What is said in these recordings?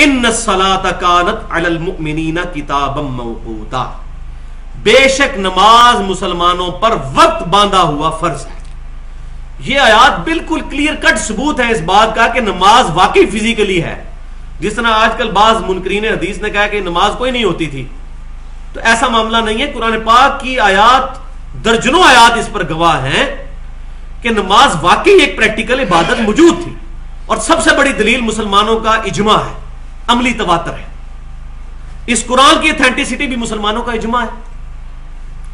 ان الصلاۃ کانت علی المؤمنین کتابا موقوتا، بے شک نماز مسلمانوں پر وقت باندھا ہوا فرض ہے. یہ آیات بالکل کلیئر کٹ ثبوت ہے اس بات کا کہ نماز واقعی فزیکلی ہے. جس طرح آج کل بعض منکرین حدیث نے کہا کہ نماز کوئی نہیں ہوتی تھی، تو ایسا معاملہ نہیں ہے. قرآن پاک کی آیات، درجنوں آیات اس پر گواہ ہیں کہ نماز واقعی ایک پریکٹیکل عبادت موجود تھی. اور سب سے بڑی دلیل مسلمانوں کا اجماع ہے، عملی تواتر ہے. اس قرآن کی اتھینٹسٹی بھی مسلمانوں کا اجماع ہے.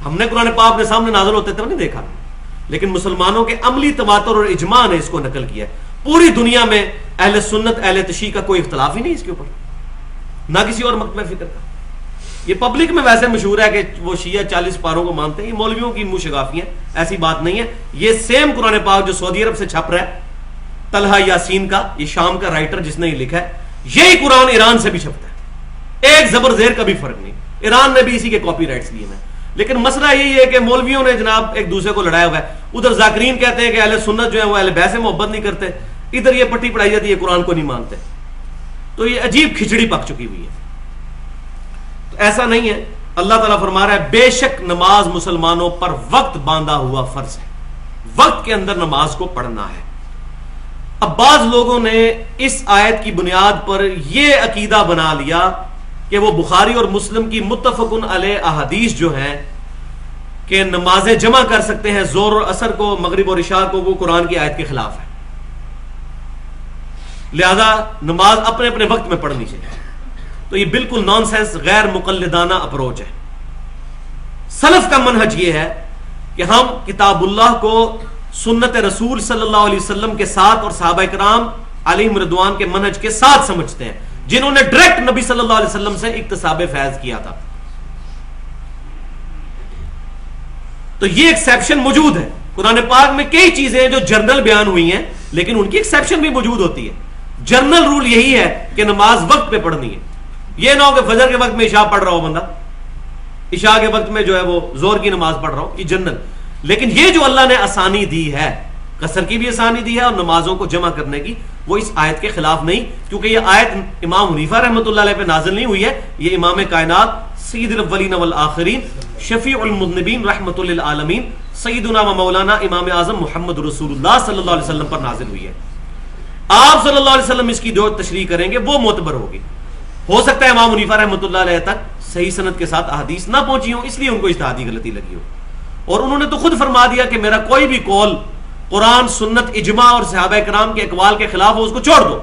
ہم نے قرآن پاک اپنے سامنے نازل ہوتے تب نہیں دیکھا، لیکن مسلمانوں کے عملی تواتر اور اجماع نے اس کو نقل کیا ہے. پوری دنیا میں اہل سنت اہل تشیع کا کوئی اختلاف ہی نہیں اس کے اوپر، نہ کسی اور مکتب فکر کا. یہ پبلک میں ویسے مشہور ہے کہ وہ شیعہ 40 پاروں کو مانتے ہیں. یہ مولویوں کی منہ شگافی ہیں، ایسی بات نہیں ہے. یہ سیم قرآن پاک جو سعودی عرب سے چھپ رہا ہے، طلحہ یاسین کا، یہ شام کا رائٹر جس نے یہ لکھا ہے، یہی قرآن ایران سے بھی چھپتا ہے. ایک زبر زیر کا بھی فرق نہیں. ایران نے بھی اسی کے کاپی رائٹس لیے ہیں. لیکن مسئلہ یہی ہے کہ مولویوں نے جناب ایک دوسرے کو لڑایا ہوا ہے. ادھر ذاکرین کہتے ہیں کہ اہل سنت جو ہے وہ اہل بیت سے محبت نہیں کرتے، ادھر یہ پٹی پڑھائی جاتی ہے قرآن کو نہیں مانتے. تو یہ عجیب کھچڑی پک چکی ہوئی ہے. تو ایسا نہیں ہے. اللہ تعالیٰ فرما رہا ہے بے شک نماز مسلمانوں پر وقت باندھا ہوا فرض ہے، وقت کے اندر نماز کو پڑھنا ہے. اب بعض لوگوں نے اس آیت کی بنیاد پر یہ عقیدہ بنا لیا کہ وہ بخاری اور مسلم کی متفقن علیہ احادیث جو ہیں کہ نمازیں جمع کر سکتے ہیں ظہر اور عصر کو، مغرب اور عشاء کو، وہ قرآن کی آیت کے خلاف ہے. لہذا نماز اپنے اپنے وقت میں پڑھنی چاہیے. تو یہ بالکل نان سینس، غیر مقلدانہ اپروچ ہے. سلف کا منہج یہ ہے کہ ہم کتاب اللہ کو سنت رسول صلی اللہ علیہ وسلم کے ساتھ اور صحابہ کرام علیہم رضوان کے منہج کے ساتھ سمجھتے ہیں، جنہوں نے ڈائریکٹ نبی صلی اللہ علیہ وسلم سے اکتساب فیض کیا تھا. تو یہ ایکسیپشن موجود ہے. قرآن پاک میں کئی چیزیں ہیں جو جرنل بیان ہوئی ہیں، لیکن ان کی ایکسیپشن بھی موجود ہوتی ہے. جرنل رول یہی ہے کہ نماز وقت پہ پڑھنی ہے. یہ نہ ہو کہ فجر کے وقت میں عشاء پڑھ رہا ہو بندہ، عشاء کے وقت میں جو ہے وہ ظہر کی نماز پڑھ رہا ہو، یہ جنرل. لیکن یہ جو اللہ نے آسانی دی ہے، قصر کی بھی آسانی دی ہے اور نمازوں کو جمع کرنے کی، وہ اس آیت کے خلاف نہیں. کیونکہ یہ آیت امام حنیفہ رحمۃ اللہ علیہ پہ نازل نہیں ہوئی ہے، یہ امام کائنات سید الاولین والآخرین شفیع المذنبین رحمۃ للعالمین سیدنا و مولانا امام اعظم محمد رسول اللہ صلی اللہ علیہ وسلم پر نازل ہوئی ہے. آپ صلی اللہ علیہ وسلم اس کی جو تشریح کریں گے وہ معتبر ہوگی. ہو سکتا ہے امام حنیفہ رحمۃ اللہ علیہ تک صحیح سند کے ساتھ احادیث نہ پہنچی ہوں، اس لیے ان کو اجتہادی غلطی لگی ہو، اور انہوں نے تو خود فرما دیا کہ میرا کوئی بھی قول قرآن، سنت، اجماع اور صحابہ کرام کے اقوال کے خلاف ہو اس کو چھوڑ دو.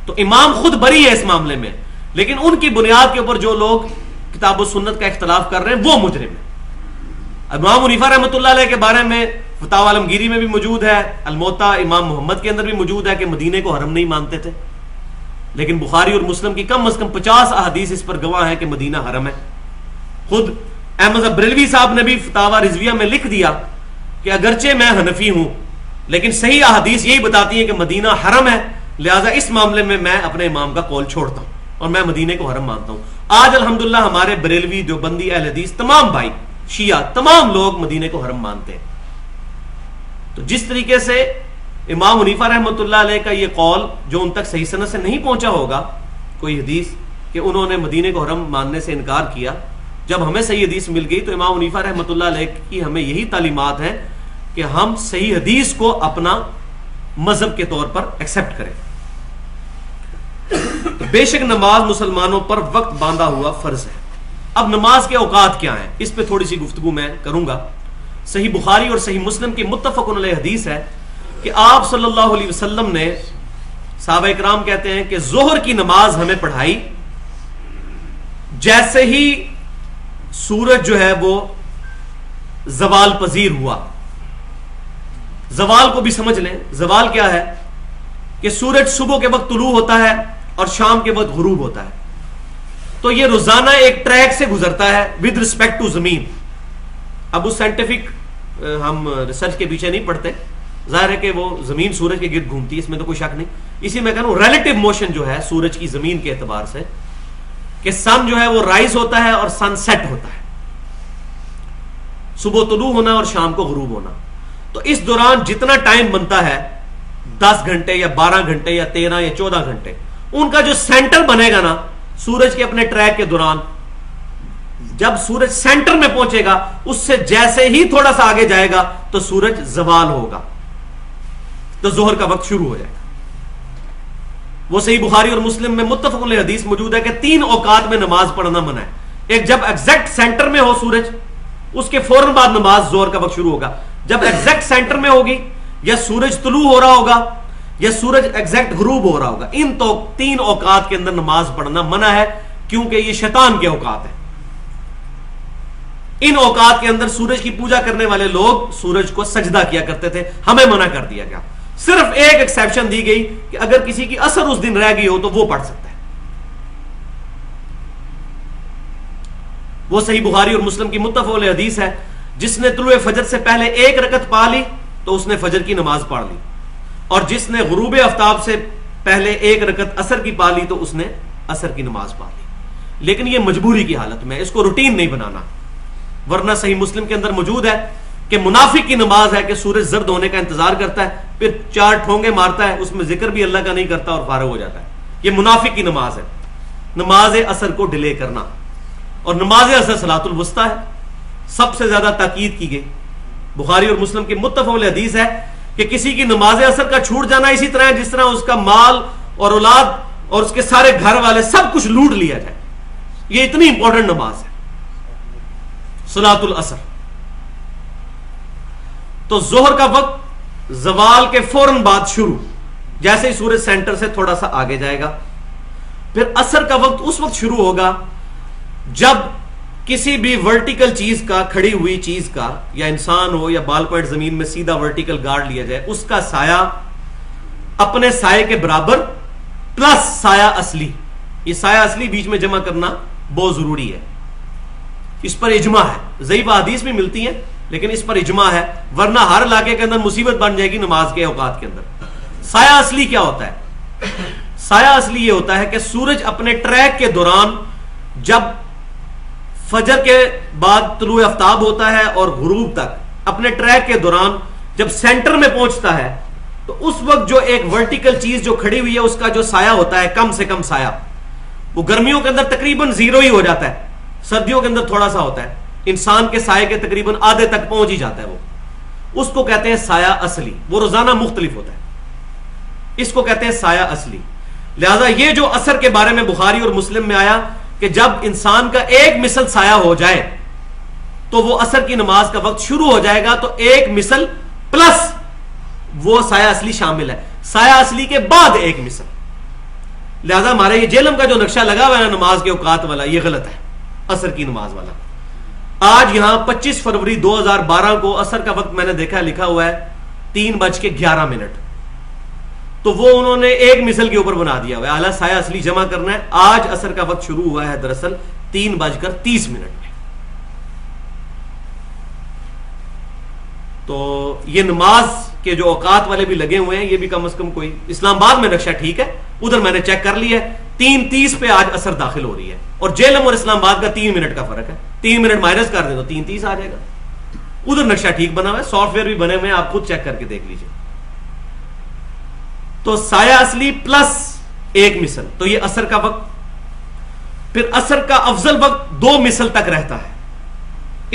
تو امام خود بری ہے اس معاملے میں، لیکن ان کی بنیاد کے اوپر جو لوگ کتاب و سنت کا اختلاف کر رہے ہیں وہ مجرم ہیں. امام حنیفہ رحمۃ اللہ علیہ کے بارے میں فتاوی عالمگیری میں بھی موجود ہے، الموطا امام محمد کے اندر بھی موجود ہے کہ مدینے کو حرم نہیں مانتے تھے. لیکن بخاری اور مسلم کی کم از کم 50 احادیث اس پر گواہ ہے کہ مدینہ حرم ہے. خود احمد بریلوی صاحب نے بھی فتاوی رضویہ میں لکھ دیا کہ اگرچہ میں حنفی ہوں لیکن صحیح احادیث یہی بتاتی ہیں کہ مدینہ حرم ہے، لہٰذا اس معاملے میں میں اپنے امام کا قول چھوڑتا ہوں اور میں مدینے کو حرم مانتا ہوں. آج الحمدللہ ہمارے بریلوی، دیوبندی، اہل حدیث، تمام بھائی شیعہ، تمام لوگ مدینے کو حرم مانتے ہیں. تو جس طریقے سے امام حنیفہ رحمۃ اللہ علیہ کا یہ قول جو ان تک صحیح سند سے نہیں پہنچا ہوگا کوئی حدیث کہ انہوں نے مدینے کو حرم ماننے سے انکار کیا، جب ہمیں صحیح حدیث مل گئی تو امام حنیفہ رحمۃ اللہ علیہ کی ہمیں یہی تعلیمات ہیں کہ ہم صحیح حدیث کو اپنا مذہب کے طور پر ایکسپٹ کریں. تو بے شک نماز مسلمانوں پر وقت باندھا ہوا فرض ہے. اب نماز کے اوقات کیا ہیں، اس پہ تھوڑی سی گفتگو میں کروں گا. صحیح بخاری اور صحیح مسلم کی متفق علیہ حدیث ہے کہ آپ صلی اللہ علیہ وسلم نے، صحابہ کرام کہتے ہیں کہ ظہر کی نماز ہمیں پڑھائی جیسے ہی سورج جو ہے وہ زوال پذیر ہوا. زوال کو بھی سمجھ لیں، زوال کیا ہے کہ سورج صبح کے وقت طلوع ہوتا ہے اور شام کے وقت غروب ہوتا ہے. تو یہ روزانہ ایک ٹریک سے گزرتا ہے ود رسپیکٹ ٹو زمین. اب اس سائنٹیفک ہم ریسرچ کے پیچھے نہیں پڑتے، ظاہر ہے کہ وہ زمین سورج کے گرد گھومتی ہے، اس میں تو کوئی شک نہیں. اسی میں کہہ رہا ہوں ریلیٹو موشن جو ہے سورج کی زمین کے اعتبار سے کہ سن جو ہے وہ رائز ہوتا ہے اور سن سیٹ ہوتا ہے، صبح طلوع ہونا اور شام کو غروب ہونا. تو اس دوران جتنا ٹائم بنتا ہے 10 گھنٹے یا 12 گھنٹے یا 13 یا 14 گھنٹے، ان کا جو سینٹر بنے گا نا سورج کے اپنے ٹریک کے دوران، جب سورج سینٹر میں پہنچے گا اس سے جیسے ہی تھوڑا سا آگے جائے گا تو سورج زوال ہوگا، تو ظہر کا وقت شروع ہو جائے گا۔ وہ صحیح بخاری اور مسلم میں متفق علیہ حدیث موجود ہے کہ 3 اوقات میں نماز پڑھنا منع ہے۔ ایک جب ایگزیکٹ سینٹر میں ہو سورج، اس کے فوراً بعد نماز ظہر کا وقت شروع ہوگا۔ جب ایگزیکٹ سینٹر میں ہوگی، یا سورج طلوع ہو رہا ہوگا یا سورج ایگزیکٹ غروب ہو رہا ہوگا، ان 3 اوقات کے اندر نماز پڑھنا منع ہے، کیونکہ یہ شیطان کے اوقات ہیں۔ ان اوقات کے اندر سورج کی پوجا کرنے والے لوگ سورج کو سجدہ کیا کرتے تھے، ہمیں منع کر دیا گیا۔ صرف ایک ایکسیپشن دی گئی کہ اگر کسی کی اثر اس دن رہ گئی ہو تو وہ پڑھ سکتا ہے۔ وہ صحیح بخاری اور مسلم کی متفق علیہ حدیث ہے، جس نے طلوع فجر سے پہلے 1 رکعت پا لی تو اس نے فجر کی نماز پڑھ لی، اور جس نے غروب آفتاب سے پہلے 1 رکعت عصر کی پا لی تو اس نے عصر کی نماز پڑھ لی۔ لیکن یہ مجبوری کی حالت میں، اس کو روٹین نہیں بنانا، ورنہ صحیح مسلم کے اندر موجود ہے کہ منافق کی نماز ہے کہ سورج زرد ہونے کا انتظار کرتا ہے، پھر 4 ٹھونگے مارتا ہے، اس میں ذکر بھی اللہ کا نہیں کرتا اور فارغ ہو جاتا ہے۔ یہ منافق کی نماز ہے، نماز عصر کو ڈیلے کرنا۔ اور نماز عصر صلاۃ الوسطیٰ ہے، سب سے زیادہ تاکید کی گئی۔ بخاری اور مسلم کی متفق علیہ حدیث ہے کہ کسی کی نماز عصر کا چھوٹ جانا اسی طرح ہے جس طرح اس کا مال اور اولاد اور اس کے سارے گھر والے سب کچھ لوٹ لیا جائے۔ یہ اتنی امپورٹنٹ نماز ہے صلاۃ العصر۔ تو ظہر کا وقت زوال کے فوراً بعد شروع، جیسے ہی سورج سینٹر سے تھوڑا سا آگے جائے گا۔ پھر عصر کا وقت اس وقت شروع ہوگا جب کسی بھی ورٹیکل چیز کا، کھڑی ہوئی چیز کا، یا انسان ہو یا بال پوائنٹ زمین میں سیدھا ورٹیکل گاڑ لیا جائے، اس کا سایہ اپنے سائے کے برابر پلس سایہ اصلی۔ یہ سایہ اصلی بیچ میں جمع کرنا بہت ضروری ہے، اس پر اجماع ہے۔ ضعیف حدیث بھی ملتی ہے لیکن اس پر اجماع ہے، ورنہ ہر علاقے کے اندر مصیبت بن جائے گی نماز کے اوقات کے اندر۔ سایہ اصلی کیا ہوتا ہے؟ سایہ اصلی یہ ہوتا ہے کہ سورج اپنے ٹریک کے دوران، جب فجر کے بعد طلوع آفتاب ہوتا ہے اور غروب تک اپنے ٹریک کے دوران جب سینٹر میں پہنچتا ہے تو اس وقت جو ایک ورٹیکل چیز جو کھڑی ہوئی ہے اس کا جو سایہ ہوتا ہے، کم سے کم سایہ، وہ گرمیوں کے اندر تقریباً 0 ہی ہو جاتا ہے، سردیوں کے اندر تھوڑا سا ہوتا ہے، انسان کے سائے کے تقریباً آدھے تک پہنچ ہی جاتا ہے، وہ اس کو کہتے ہیں سایہ اصلی۔ وہ روزانہ مختلف ہوتا ہے، اس کو کہتے ہیں سایہ اصلی۔ لہذا یہ جو عصر کے بارے میں بخاری اور مسلم میں آیا کہ جب انسان کا 1 مثل سایہ ہو جائے تو وہ عصر کی نماز کا وقت شروع ہو جائے گا، تو 1 مثل پلس وہ سایہ اصلی شامل ہے، سایہ اصلی کے بعد 1 مثل۔ لہذا ہمارے یہ جہلم کا جو نقشہ لگا ہوا ہے نماز کے اوقات والا، یہ غلط ہے، عصر کی نماز والا۔ آج یہاں 25 فروری 2012 کو عصر کا وقت میں نے دیکھا لکھا ہوا ہے 3:11، تو وہ انہوں نے 1 مثل کے اوپر بنا دیا ہوا ہے، اعلیٰ سایہ اصلی جمع کرنا ہے۔ آج عصر کا وقت شروع ہوا ہے دراصل 3:30 میں۔ تو یہ نماز کے جو اوقات والے بھی لگے ہوئے ہیں، یہ بھی کم از کم کوئی اسلام آباد میں نقشہ ٹھیک ہے، ادھر میں نے چیک کر لیا ہے 3:30 پہ آج عصر داخل ہو رہی ہے، اور جیلم اور اسلام آباد کا 3 منٹ کا فرق ہے، 3 منٹ مائنس کر دیں تو 3:30 آ جائے گا۔ ادھر نقشہ ٹھیک بنا ہوا ہے، سافٹ ویئر بھی بنے ہوئے ہیں، آپ خود چیک کر کے دیکھ لیجیے۔ تو سایہ اصلی پلس 1 مثل، تو یہ عصر کا وقت۔ پھر عصر کا افضل وقت 2 مثل تک رہتا ہے،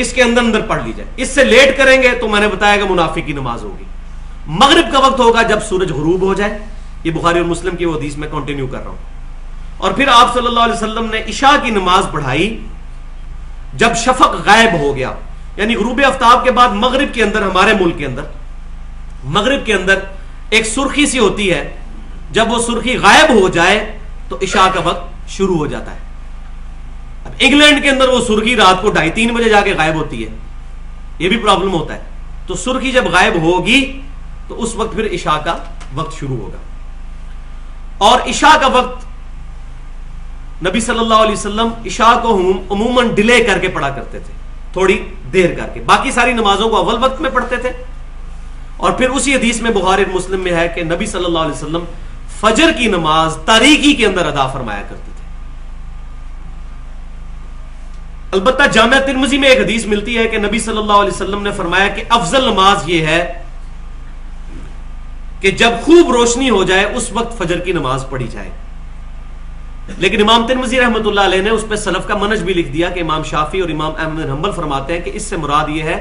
اس کے اندر پڑھ لیجیے۔ اس سے لیٹ کریں گے تو میں نے بتایا کہ منافق کی نماز ہوگی۔ مغرب کا وقت ہوگا جب سورج غروب ہو جائے، یہ بخاری اور مسلم کی وہ حدیث میں کنٹینیو کر رہا ہوں۔ اور پھر آپ صلی اللہ علیہ وسلم نے عشاء کی نماز پڑھائی جب شفق غائب ہو گیا، یعنی غروب آفتاب کے بعد مغرب کے اندر، ہمارے ملک کے اندر مغرب کے اندر ایک سرخی سی ہوتی ہے، جب وہ سرخی غائب ہو جائے تو عشاء کا وقت شروع ہو جاتا ہے۔ اب انگلینڈ کے اندر وہ سرخی رات کو 2:30-3 بجے جا کے غائب ہوتی ہے، یہ بھی پرابلم ہوتا ہے۔ تو سرخی جب غائب ہوگی تو اس وقت پھر عشاء کا وقت شروع ہوگا۔ اور عشاء کا وقت نبی صلی اللہ علیہ وسلم عشاء کو عموماً ڈیلے کر کے پڑھا کرتے تھے، تھوڑی دیر کر کے، باقی ساری نمازوں کو اول وقت میں پڑھتے تھے۔ اور پھر اسی حدیث میں بخاری اور مسلم میں ہے کہ نبی صلی اللہ علیہ وسلم فجر کی نماز تاریکی کے اندر ادا فرمایا کرتے تھے۔ البتہ جامع ترمذی میں ایک حدیث ملتی ہے کہ نبی صلی اللہ علیہ وسلم نے فرمایا کہ افضل نماز یہ ہے کہ جب خوب روشنی ہو جائے اس وقت فجر کی نماز پڑھی جائے۔ لیکن امام ترمذی رحمۃ اللہ علیہ نے اس پہ سلف کا منہج بھی لکھ دیا کہ امام شافعی اور امام احمد بن حنبل فرماتے ہیں کہ اس سے مراد یہ ہے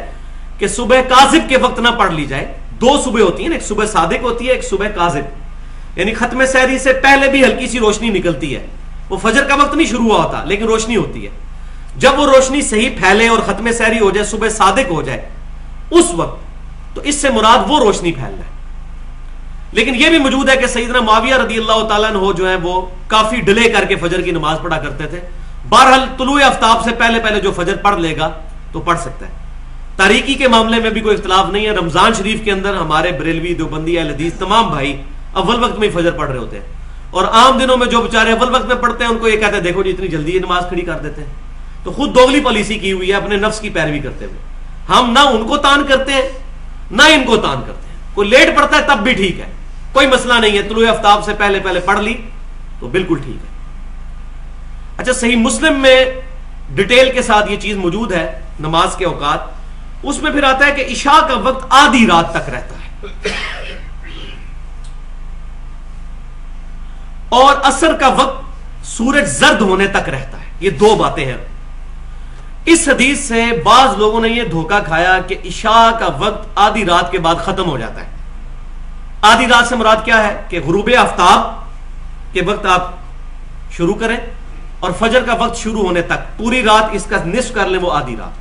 کہ صبح کاذب کے وقت نہ پڑھ لی جائے. دو صبح ہوتی ہیں، ایک صبح صادق ہوتی ہے، ایک صبح کاذب. یعنی ختم سحری سے پہلے بھی ہلکی سی روشنی نکلتی ہے، وہ فجر کا وقت نہیں شروع ہوا ہوتا لیکن روشنی ہوتی ہے. جب وہ روشنی صحیح پھیلے اور ختم سحری ہو جائے، صبح صادق ہو جائے اس وقت، تو اس سے مراد وہ روشنی پھیلنا ہے. لیکن یہ بھی موجود ہے کہ سیدنا معاویہ رضی اللہ تعالیٰ عنہ جو ہیں وہ کافی ڈیلے کر کے فجر کی نماز پڑھا کرتے تھے. بہرحال طلوع آفتاب سے پہلے پہلے جو فجر پڑھ لے گا تو پڑھ سکتا ہے. تاریکی کے معاملے میں بھی کوئی اختلاف نہیں ہے. رمضان شریف کے اندر ہمارے بریلوی، دیوبندی، اہل حدیث تمام بھائی اول وقت میں ہی فجر پڑھ رہے ہوتے ہیں، اور عام دنوں میں جو بیچارے اول وقت میں پڑھتے ہیں ان کو یہ کہتے ہیں دیکھو جی اتنی جلدی یہ نماز کھڑی کر دیتے ہیں. تو خود دوگلی پالیسی کی ہوئی ہے اپنے نفس کی پیروی کرتے ہوئے. ہم نہ ان کو تان کرتے ہیں نہ ان کو تان کرتے ہیں. کوئی لیٹ پڑھتا ہے تب بھی ٹھیک ہے، کوئی مسئلہ نہیں ہے. طلوع آفتاب سے پہلے پہلے پڑھ لی تو بالکل ٹھیک ہے. اچھا، صحیح مسلم میں ڈیٹیل کے ساتھ یہ چیز موجود ہے نماز کے اوقات. اس میں پھر آتا ہے کہ عشاء کا وقت آدھی رات تک رہتا ہے اور عصر کا وقت سورج زرد ہونے تک رہتا ہے. یہ دو باتیں ہیں. اس حدیث سے بعض لوگوں نے یہ دھوکہ کھایا کہ عشاء کا وقت آدھی رات کے بعد ختم ہو جاتا ہے. آدھی رات سے مراد کیا ہے کہ غروب آفتاب کے وقت آپ شروع کریں اور فجر کا وقت شروع ہونے تک پوری رات اس کا نصف کر لیں، وہ آدھی رات.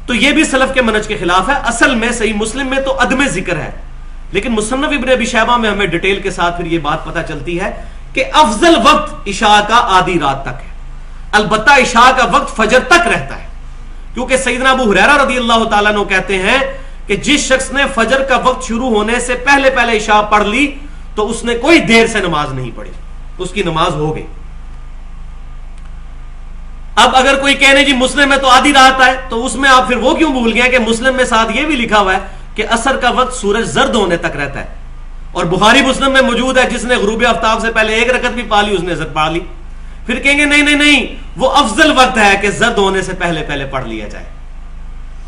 تو یہ بھی سلف کے منہج کے خلاف ہے. اصل میں صحیح مسلم میں تو عدم ذکر ہے، لیکن مصنف ابن ابی شیبہ میں ہمیں ڈیٹیل کے ساتھ پھر یہ بات پتہ چلتی ہے کہ افضل وقت عشاء کا آدھی رات تک ہے. البتہ عشاء کا وقت فجر تک رہتا ہے، کیونکہ سیدنا ابو ہریرہ رضی اللہ تعالیٰ عنہ کہتے ہیں کہ جس شخص نے فجر کا وقت شروع ہونے سے پہلے پہلے عشاء پڑھ لی تو اس نے کوئی دیر سے نماز نہیں پڑھی، اس کی نماز ہو گئی. اب اگر کوئی کہنے جی مسلم میں تو آدھی رات ہے، تو اس میں آپ پھر وہ کیوں بھول گئے کہ مسلم میں ساتھ یہ بھی لکھا ہوا ہے کہ عصر کا وقت سورج زرد ہونے تک رہتا ہے. اور بخاری مسلم میں موجود ہے جس نے غروب آفتاب سے پہلے ایک رکعت بھی پا لی اس نے عصر پڑھ لی. پھر کہیں گے نہیں نہیں نہیں، وہ افضل وقت ہے کہ زرد ہونے سے پہلے پہلے پڑھ لیا جائے.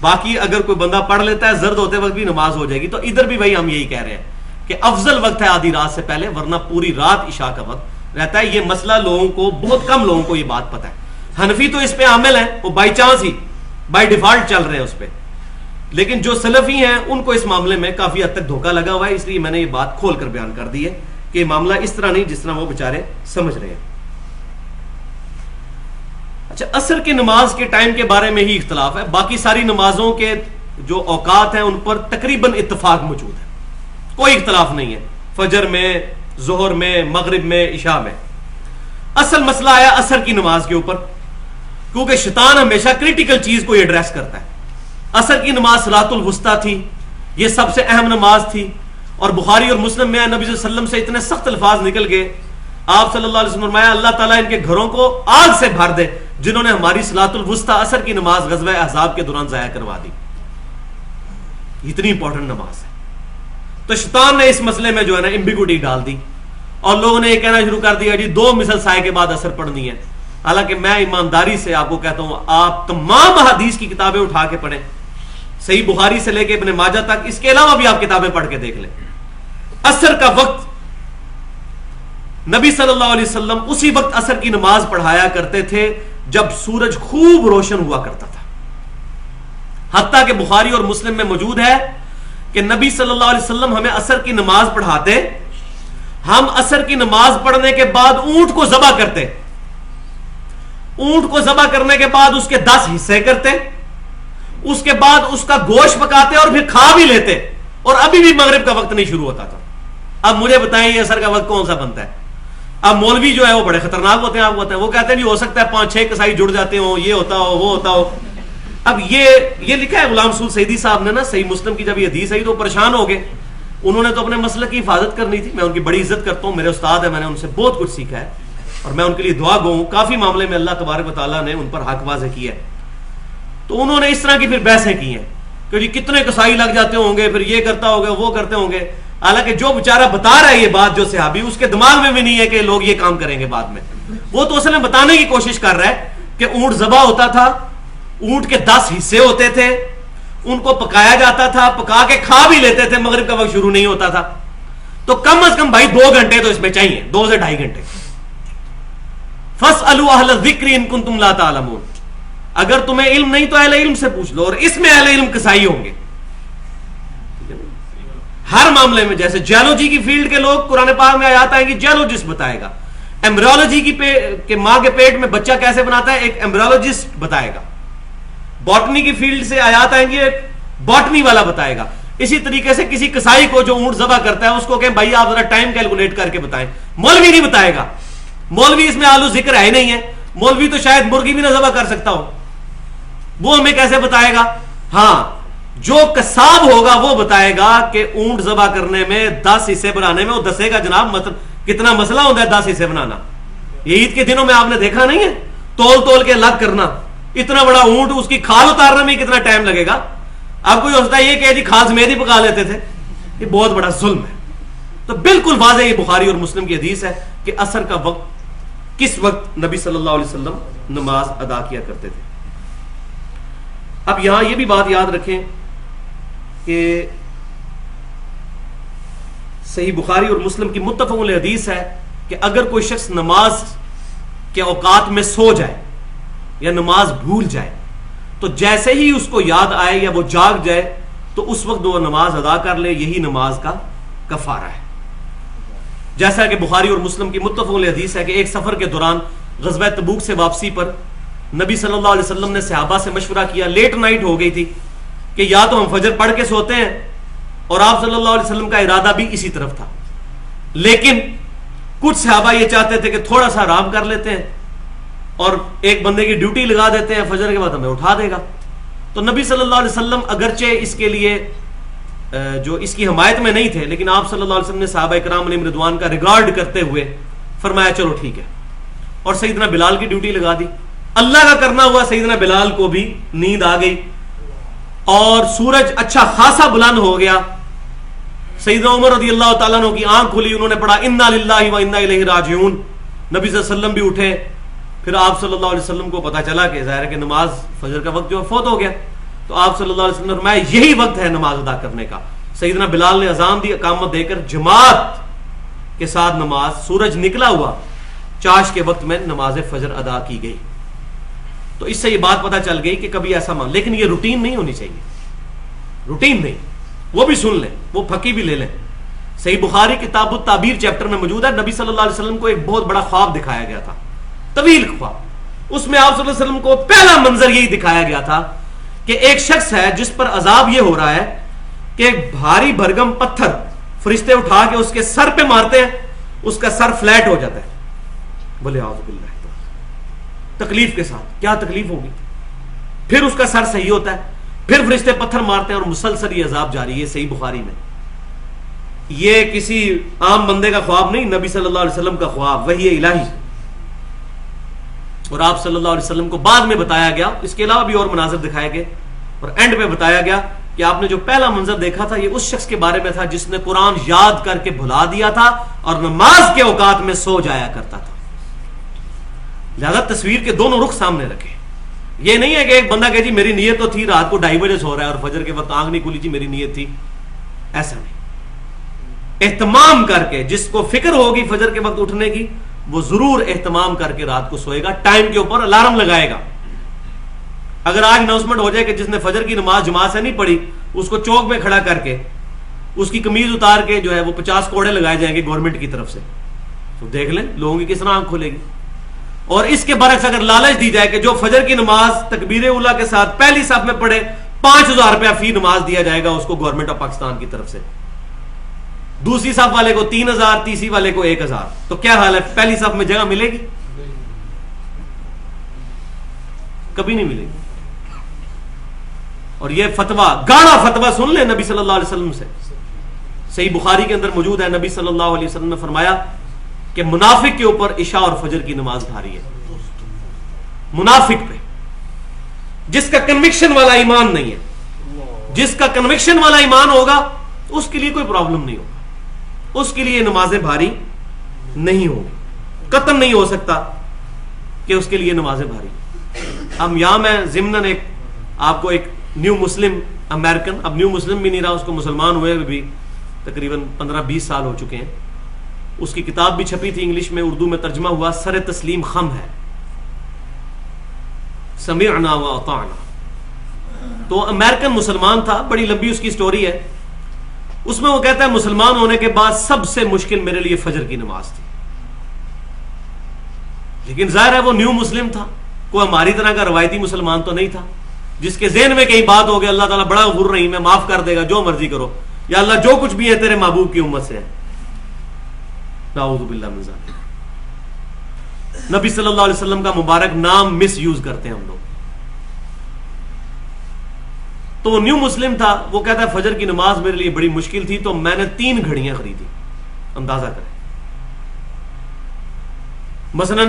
باقی اگر کوئی بندہ پڑھ لیتا ہے زرد ہوتے وقت بھی نماز ہو جائے گی. تو ادھر بھی وہی ہم یہی کہہ رہے ہیں کہ افضل وقت ہے آدھی رات سے پہلے، ورنہ پوری رات عشاء کا وقت رہتا ہے. یہ مسئلہ لوگوں کو، بہت کم لوگوں کو یہ بات پتہ ہے. حنفی تو اس پہ عامل ہیں، وہ by chance he by default چل رہے ہیں اس پہ. لیکن جو سلفی ہیں ان کو اس معاملے میں کافی حد تک دھوکہ لگا ہوا ہے. اس لیے میں نے یہ بات کھول کر بیان کر دی ہے کہ یہ معاملہ اس طرح نہیں جس طرح وہ بیچارے سمجھ رہے ہیں. اچھا، عصر کی نماز کے ٹائم کے بارے میں ہی اختلاف ہے. باقی ساری نمازوں کے جو اوقات ہیں ان پر تقریباً اتفاق موجود ہے، کوئی اختلاف نہیں ہے. فجر میں، ظہر میں، مغرب میں، عشاء میں. اصل مسئلہ آیا عصر کی نماز کے اوپر، کیونکہ شیطان ہمیشہ کریٹیکل چیز کو ایڈریس کرتا ہے. عصر کی نماز صلاۃ الوسطیٰ تھی، یہ سب سے اہم نماز تھی. اور بخاری اور مسلم میں نبی صلی اللہ علیہ وسلم سے اتنے سخت الفاظ نکل گئے، آپ صلی اللہ علیہ وسلم فرمایا اللہ تعالیٰ ان کے گھروں کو آگ سے بھر دے جنہوں نے ہماری صلاۃ الوسطیٰ عصر کی نماز غزوہ احزاب کے دوران ضائع کروا دی. اتنی امپورٹنٹ نماز ہے. تو شیطان نے اس مسئلے میں جو ہے نا ایمبیگوٹی ڈال دی اور لوگوں نے یہ کہنا شروع کر دیا جی 2 مثل سائے کے بعد عصر پڑھنی ہے. حالانکہ میں ایمانداری سے آپ کو کہتا ہوں آپ تمام حدیث کی کتابیں اٹھا کے پڑھیں، صحیح بخاری سے لے کے ابن ماجہ تک، اس کے علاوہ بھی آپ کتابیں پڑھ کے دیکھ لیں. عصر کا وقت نبی صلی اللہ علیہ وسلم اسی وقت عصر کی نماز پڑھایا کرتے تھے جب سورج خوب روشن ہوا کرتا تھا. حتیٰ کہ بخاری اور مسلم میں موجود ہے کہ نبی صلی اللہ علیہ وسلم ہمیں عصر کی نماز پڑھاتے، ہم عصر کی نماز پڑھنے کے بعد اونٹ کو ذبح کرتے، اونٹ کو ذبح کرنے کے بعد اس کے 10 حصے کرتے، اس کے بعد اس کا گوشت پکاتے اور پھر کھا بھی لیتے، اور ابھی بھی مغرب کا وقت نہیں شروع ہوتا تھا. اب مجھے بتائیں یہ عصر کا وقت کون سا بنتا ہے؟ اب مولوی جو ہے وہ بڑے خطرناک ہوتے ہیں، آپ کو وہ کہتے ہیں نہیں ہو سکتا ہے 5-6 کسائی جڑ جاتے ہوں، یہ ہوتا ہو وہ ہوتا ہو. اب یہ لکھا ہے غلام رسول سعیدی صاحب نے نا صحیح مسلم کی جب یہ حدیث آئی تو پریشان ہو گئے. انہوں نے تو اپنے مسلک کی حفاظت کرنی تھی. میں ان کی بڑی عزت کرتا ہوں، میرے استاد ہیں، میں نے ان سے بہت کچھ سیکھا ہے اور میں ان کے لیے دعا گو ہوں. کافی معاملے میں اللہ تبارک و تعالیٰ نے ان پر حق واضح کیا ہے. تو انہوں نے اس طرح کی پھر بحثیں کی ہیں کہ جی کتنے کسائی لگ جاتے ہوں گے، پھر یہ کرتا ہوگا وہ کرتے ہوں گے. حالانکہ جو بیچارہ بتا رہا ہے یہ بات، جو صحابی، اس کے دماغ میں بھی نہیں ہے کہ لوگ یہ کام کریں گے بعد میں. وہ تو اصل میں بتانے کی کوشش کر رہا ہے کہ اونٹ ذبح ہوتا تھا، اونٹ کے 10 حصے ہوتے تھے، ان کو پکایا جاتا تھا، پکا کے کھا بھی لیتے تھے، مغرب کا وقت شروع نہیں ہوتا تھا. تو کم از کم بھائی 2 گھنٹے تو اس میں چاہیے، 2 سے 2.5 گھنٹے. فَاسْأَلُوا أَهْلَ الذِّكْرِ إِن كُنتُمْ لَا تَعْلَمُونَ. اگر تمہیں علم نہیں تو اہل علم سے پوچھ لو, اور اس میں اہل علم کسائی ہوں گے ہر معاملے میں. جیسے جیولوجی کی فیلڈ کے لوگ قرآن پاک میں آیات آئیں گی, جیولوجسٹ بتائے گا. ایمبریولوجی کی ماں کے پیٹ میں بچہ کیسے بناتا ہے, ایک ایمبریولوجسٹ بتائے گا. باٹنی کی فیلڈ سے آیات آئیں گی, ایک باٹنی والا بتائے گا. اسی طریقے سے کسی کسائی کو جو اونٹ ذبح کرتا ہے اس کو کہیں بھائی آپ ذرا ٹائم کیلکولیٹ کر کے بتائیں. مولوی نہیں بتائے گا, مولوی اس میں آلو ذکر ہے ہی نہیں ہے. مولوی تو شاید مرغی بھی نہ ذبح کر سکتا ہو, وہ ہمیں کیسے بتائے گا؟ ہاں, جو قصاب ہوگا وہ بتائے گا کہ اونٹ ذبح کرنے میں 10 حصے بنانے میں وہ دسے گا جناب کتنا مسئلہ ہوتا ہے 10 حصے بنانا. یہ عید کے دنوں میں آپ نے دیکھا نہیں ہے, تول کے الگ کرنا. اتنا بڑا اونٹ, اس کی کھال اتارنے میں کتنا ٹائم لگے گا. اب کوئی ہوتا ہے یہ کہ جی کھال سمیت ہی پکا لیتے تھے. یہ بہت بڑا ظلم ہے. تو بالکل واضح یہ بخاری اور مسلم کی حدیث ہے کہ عصر کا وقت کس وقت نبی صلی اللہ علیہ وسلم نماز ادا کیا کرتے تھے. اب یہاں یہ بھی بات یاد رکھیں کہ صحیح بخاری اور مسلم کی متفق علیہ حدیث ہے کہ اگر کوئی شخص نماز کے اوقات میں سو جائے یا نماز بھول جائے تو جیسے ہی اس کو یاد آئے یا وہ جاگ جائے تو اس وقت وہ نماز ادا کر لے, یہی نماز کا کفارہ ہے. جیسا کہ بخاری اور مسلم کی متفق علیہ حدیث ہے کہ ایک سفر کے دوران غزوہ تبوک سے واپسی پر نبی صلی اللہ علیہ وسلم نے صحابہ سے مشورہ کیا. لیٹ نائٹ ہو گئی تھی کہ یا تو ہم فجر پڑھ کے سوتے ہیں, اور آپ صلی اللہ علیہ وسلم کا ارادہ بھی اسی طرف تھا, لیکن کچھ صحابہ یہ چاہتے تھے کہ تھوڑا سا آرام کر لیتے ہیں اور ایک بندے کی ڈیوٹی لگا دیتے ہیں, فجر کے بعد ہمیں اٹھا دے گا. تو نبی صلی اللہ علیہ وسلم اگرچہ اس کے لیے جو اس کی حمایت میں نہیں تھے, لیکن آپ صلی اللہ علیہ وسلم نے صحابہ کرام علیہم رضوان کا ریگارڈ کرتے ہوئے فرمایا چلو ٹھیک ہے, اور سیدنا بلال کی ڈیوٹی لگا دی. اللہ کا کرنا ہوا سیدنا بلال کو بھی نیند آ گئی اور سورج اچھا خاصا بلند ہو گیا. سیدنا عمر رضی اللہ تعالیٰ عنہ کی آنکھ کھلی, انہوں نے پڑھا انا للہ و انا الیہ راجعون. نبی صلی اللہ علیہ وسلم بھی اٹھے. پھر آپ صلی اللہ علیہ وسلم کو پتا چلا کہ ظاہر ہے کہ نماز فجر کا وقت جو ہے فوت ہو گیا, تو آپ صلی اللہ علیہ وسلم نے فرمایا یہی وقت ہے نماز ادا کرنے کا. سیدنا بلال نے اذان دی, اقامت دے کر جماعت کے ساتھ نماز, سورج نکلا ہوا چاش کے وقت میں نماز فجر ادا کی گئی. تو اس سے یہ بات پتا چل گئی کہ کبھی ایسا مان, لیکن یہ روٹین نہیں ہونی چاہیے, روٹین نہیں. وہ بھی سن لیں, وہ پھکی بھی لے لیں. صحیح بخاری کتاب التعبیر چیپٹر میں موجود ہے. نبی صلی اللہ علیہ وسلم کو ایک بہت بڑا خواب دکھایا گیا تھا, طویل خواب. اس میں آپ صلی اللہ علیہ وسلم کو پہلا منظر یہی دکھایا گیا تھا کہ ایک شخص ہے جس پر عذاب یہ ہو رہا ہے کہ ایک بھاری بھرگم پتھر فرشتے اٹھا کے اس کے سر پہ مارتے ہیں, اس کا سر فلیٹ ہو جاتا ہے. بولے اعوذ باللہ, تکلیف کے ساتھ. کیا تکلیف ہوگی؟ پھر اس کا سر صحیح ہوتا ہے, پھر فرشتے پتھر مارتے ہیں, اور مسلسل یہ عذاب جاری ہے. صحیح بخاری میں. یہ کسی عام بندے کا خواب نہیں, نبی صلی اللہ علیہ وسلم کا خواب, وحی الہی. اور آپ صلی اللہ علیہ وسلم کو بعد میں بتایا گیا, اس کے علاوہ بھی اور مناظر دکھائے گئے, اور اینڈ پہ بتایا گیا کہ آپ نے جو پہلا منظر دیکھا تھا یہ اس شخص کے بارے میں تھا جس نے قرآن یاد کر کے بھلا دیا تھا اور نماز کے اوقات میں سو جایا کرتا تھا. لہذا تصویر کے دونوں رخ سامنے رکھے. یہ نہیں ہے کہ ایک بندہ کہ جی میری نیت تو تھی رات کو 2:30 بجے سو رہا ہے اور فجر کے وقت آنکھ نہیں کھلی, جی میری نیت تھی. ایسا نہیں. اہتمام کر کے, جس کو فکر ہوگی فجر کے وقت اٹھنے کی, وہ ضرور اہتمام کر کے رات کو سوئے گا, ٹائم کے اوپر الارم لگائے گا. اگر آج اناؤنسمنٹ ہو جائے کہ جس نے فجر کی نماز جماعت سے نہیں پڑھی اس کو چوک میں کھڑا کر کے اس کی قمیض اتار کے جو ہے وہ 50 کوڑے لگائے جائیں گے گورنمنٹ کی طرف سے, تو دیکھ لیں لوگوں کی کس طرح آنکھ کھلے گی. اور اس کے برعکس اگر لالچ دی جائے کہ جو فجر کی نماز تکبیر اولیٰ کے ساتھ پہلی صف میں پڑھے 5,000 روپیہ فی نماز دیا جائے گا اس کو گورنمنٹ آف پاکستان کی طرف سے, دوسری صف والے کو 3,000, تیسری والے کو 1,000, تو کیا حال ہے؟ پہلی صف میں جگہ ملے گی؟ کبھی نہیں ملے گی. اور یہ فتویٰ, گاڑا فتویٰ سن لیں نبی صلی اللہ علیہ وسلم سے. صحیح بخاری کے اندر موجود ہے, نبی صلی اللہ علیہ وسلم نے فرمایا کہ منافق کے اوپر عشاء اور فجر کی نماز بھاری ہے. منافق پہ, جس کا کنوکشن والا ایمان نہیں ہے, جس کا کنوکشن والا ایمان ہوگا اس کے لیے کوئی پرابلم نہیں ہوگا, اس کے لیے نمازیں بھاری نہیں ہوگی. قطعاً نہیں ہو سکتا کہ اس کے لیے نمازیں بھاری. ہم یہاں میں ضمناً ایک آپ کو ایک نیو مسلم امریکن, اب نیو مسلم بھی نہیں رہا, اس کو مسلمان ہوئے بھی تقریباً 15-20 سال ہو چکے ہیں, اس کی کتاب بھی چھپی تھی انگلش میں، اردو میں ترجمہ ہوا، سر تسلیم خم ہے، سمعنا و اطعنا۔ تو امریکن مسلمان تھا، بڑی لمبی اس کی سٹوری ہے، اس میں وہ کہتا ہے مسلمان ہونے کے بعد سب سے مشکل میرے لیے فجر کی نماز تھی، لیکن ظاہر ہے وہ نیو مسلم تھا، کوئی ہماری طرح کا روایتی مسلمان تو نہیں تھا جس کے ذہن میں کہیں بات ہو گیا اللہ تعالیٰ بڑا غفور رحیم ہے، معاف کر دے گا، جو مرضی کرو، یا اللہ جو کچھ بھی ہے تیرے محبوب کی امت سے ہے۔ نعوذ باللہ من ذالک۔ نبی صلی اللہ علیہ وسلم کا مبارک نام مس یوز کرتے ہیں ہم لوگ۔ تو وہ نیو مسلم تھا، وہ کہتا ہے فجر کی نماز میرے لیے بڑی مشکل تھی، تو میں نے 3 گھڑیاں خریدی، اندازہ کریں۔ مثلا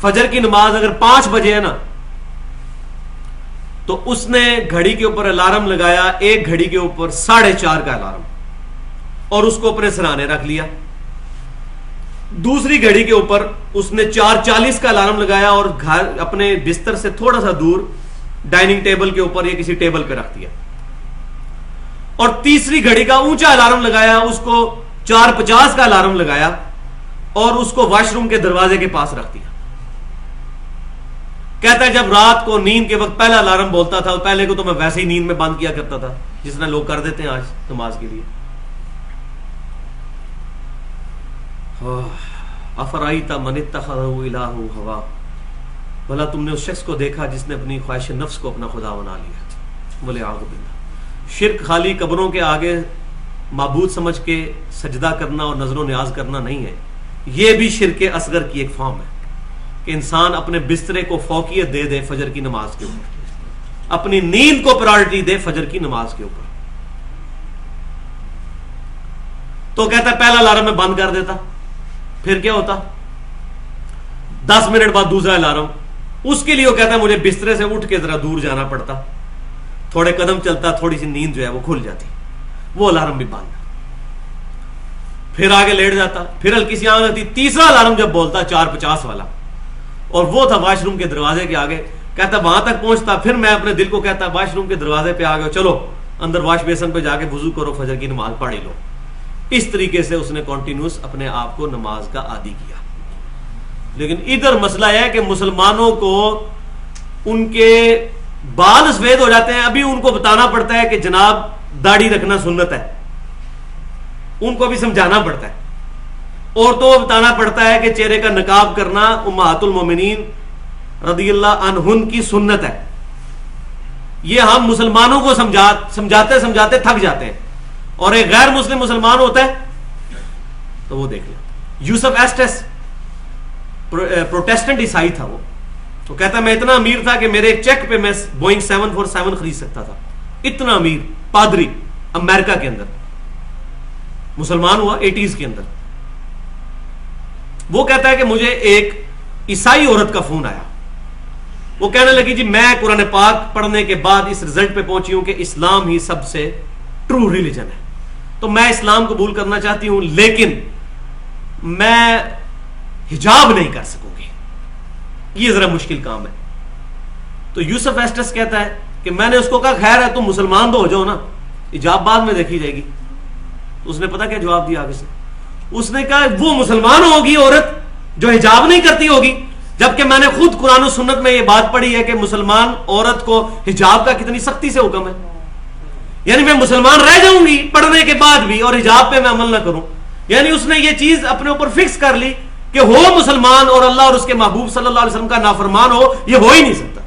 فجر کی نماز اگر 5 بجے ہے نا، تو اس نے گھڑی کے اوپر الارم لگایا، ایک گھڑی کے اوپر 4:30 کا الارم، اور اس کو اپنے سرانے رکھ لیا۔ دوسری گھڑی کے اوپر اس نے 4:40 کا الارم لگایا اور گھر اپنے بستر سے تھوڑا سا دور ڈائننگ ٹیبل کے اوپر یا کسی ٹیبل پہ رکھ دیا، اور تیسری گھڑی کا اونچا الارم لگایا، اس کو 4:50 کا الارم لگایا اور اس کو واش روم کے دروازے کے پاس رکھ دیا۔ کہتا ہے جب رات کو نیند کے وقت پہلا الارم بولتا تھا، پہلے کو تو میں ویسے ہی نیند میں بند کیا کرتا تھا جس طرح لوگ کر دیتے ہیں آج نماز کے لیے۔ افرائیت من اتخذ الہہ ہوا، بھلا تم نے اس شخص کو دیکھا جس نے اپنی خواہش نفس کو اپنا خدا بنا لیا۔ والعیاذ باللہ۔ شرک خالی قبروں کے آگے معبود سمجھ کے سجدہ کرنا اور نظر و نیاز کرنا نہیں ہے، یہ بھی شرک اصغر کی ایک فارم ہے کہ انسان اپنے بسترے کو فوقیت دے دے فجر کی نماز کے اوپر، اپنی نیند کو پرائرٹی دے فجر کی نماز کے اوپر۔ تو کہتا ہے پہلا الارم میں بند کر دیتا، پھر کیا ہوتا 10 منٹ بعد دوسرا الارم، اس کے لیے وہ کہتا ہے مجھے بسترے سے اٹھ کے ذرا دور جانا پڑتا، تھوڑے قدم چلتا، تھوڑی سی نیند جو ہے وہ کھل جاتی، وہ الارم بھی بند، پھر آگے لیٹ جاتا، پھر ہلکی سی آنکھ آتی، تیسرا الارم جب بولتا 4:50 والا، اور وہ تھا واش روم کے دروازے کے آگے، کہتا وہاں تک پہنچتا، پھر میں اپنے دل کو کہتا واش روم کے دروازے پہ آ گئے، چلو اندر واش بیسن پہ جا کے وضو کرو، فجر کی نماز پڑھ ہی لو۔ اس طریقے سے اس نے کنٹینیوس اپنے آپ کو نماز کا عادی کیا۔ لیکن ادھر مسئلہ ہے کہ مسلمانوں کو ان کے بال سفید ہو جاتے ہیں، ابھی ان کو بتانا پڑتا ہے کہ جناب داڑھی رکھنا سنت ہے، ان کو بھی سمجھانا پڑتا ہے، عورتوں کو بتانا پڑتا ہے کہ چہرے کا نقاب کرنا امہات المومنین رضی اللہ عنہن کی سنت ہے۔ یہ ہم مسلمانوں کو سمجھاتے سمجھاتے تھک جاتے ہیں، اور ایک غیر مسلم مسلمان ہوتا ہے تو وہ دیکھ لیں۔ یوسف ایسٹس پروٹیسٹنٹ عیسائی تھا، وہ کہتا ہے میں اتنا امیر تھا کہ میرے ایک چیک پہ میں بوئنگ 747 خرید سکتا تھا، اتنا امیر پادری امریکہ کے اندر، مسلمان ہوا 80s کے اندر۔ وہ کہتا ہے کہ مجھے ایک عیسائی عورت کا فون آیا، وہ کہنے لگی جی میں قرآن پاک پڑھنے کے بعد اس رزلٹ پہ پہنچی ہوں کہ اسلام ہی سب سے ٹرو ریلیجن ہے، تو میں اسلام قبول کرنا چاہتی ہوں، لیکن میں حجاب نہیں کر سکوں گی، یہ ذرا مشکل کام ہے۔ تو یوسف ایسٹس کہتا ہے کہ میں نے اس کو کہا خیر ہے تم مسلمان تو ہو جاؤ نا، حجاب بعد میں دیکھی جائے گی۔ تو اس نے پتا کیا جواب دیا آگے سے، اس نے کہا وہ مسلمان ہوگی عورت جو حجاب نہیں کرتی ہوگی، جبکہ میں نے خود قرآن و سنت میں یہ بات پڑھی ہے کہ مسلمان عورت کو حجاب کا کتنی سختی سے حکم ہے، یعنی میں مسلمان رہ جاؤں گی پڑھنے کے بعد بھی اور حجاب پہ میں عمل نہ کروں۔ یعنی اس نے یہ چیز اپنے اوپر فکس کر لی کہ ہو مسلمان اور اللہ اور اس کے محبوب صلی اللہ علیہ وسلم کا نافرمان ہو، یہ ہو ہی نہیں سکتا۔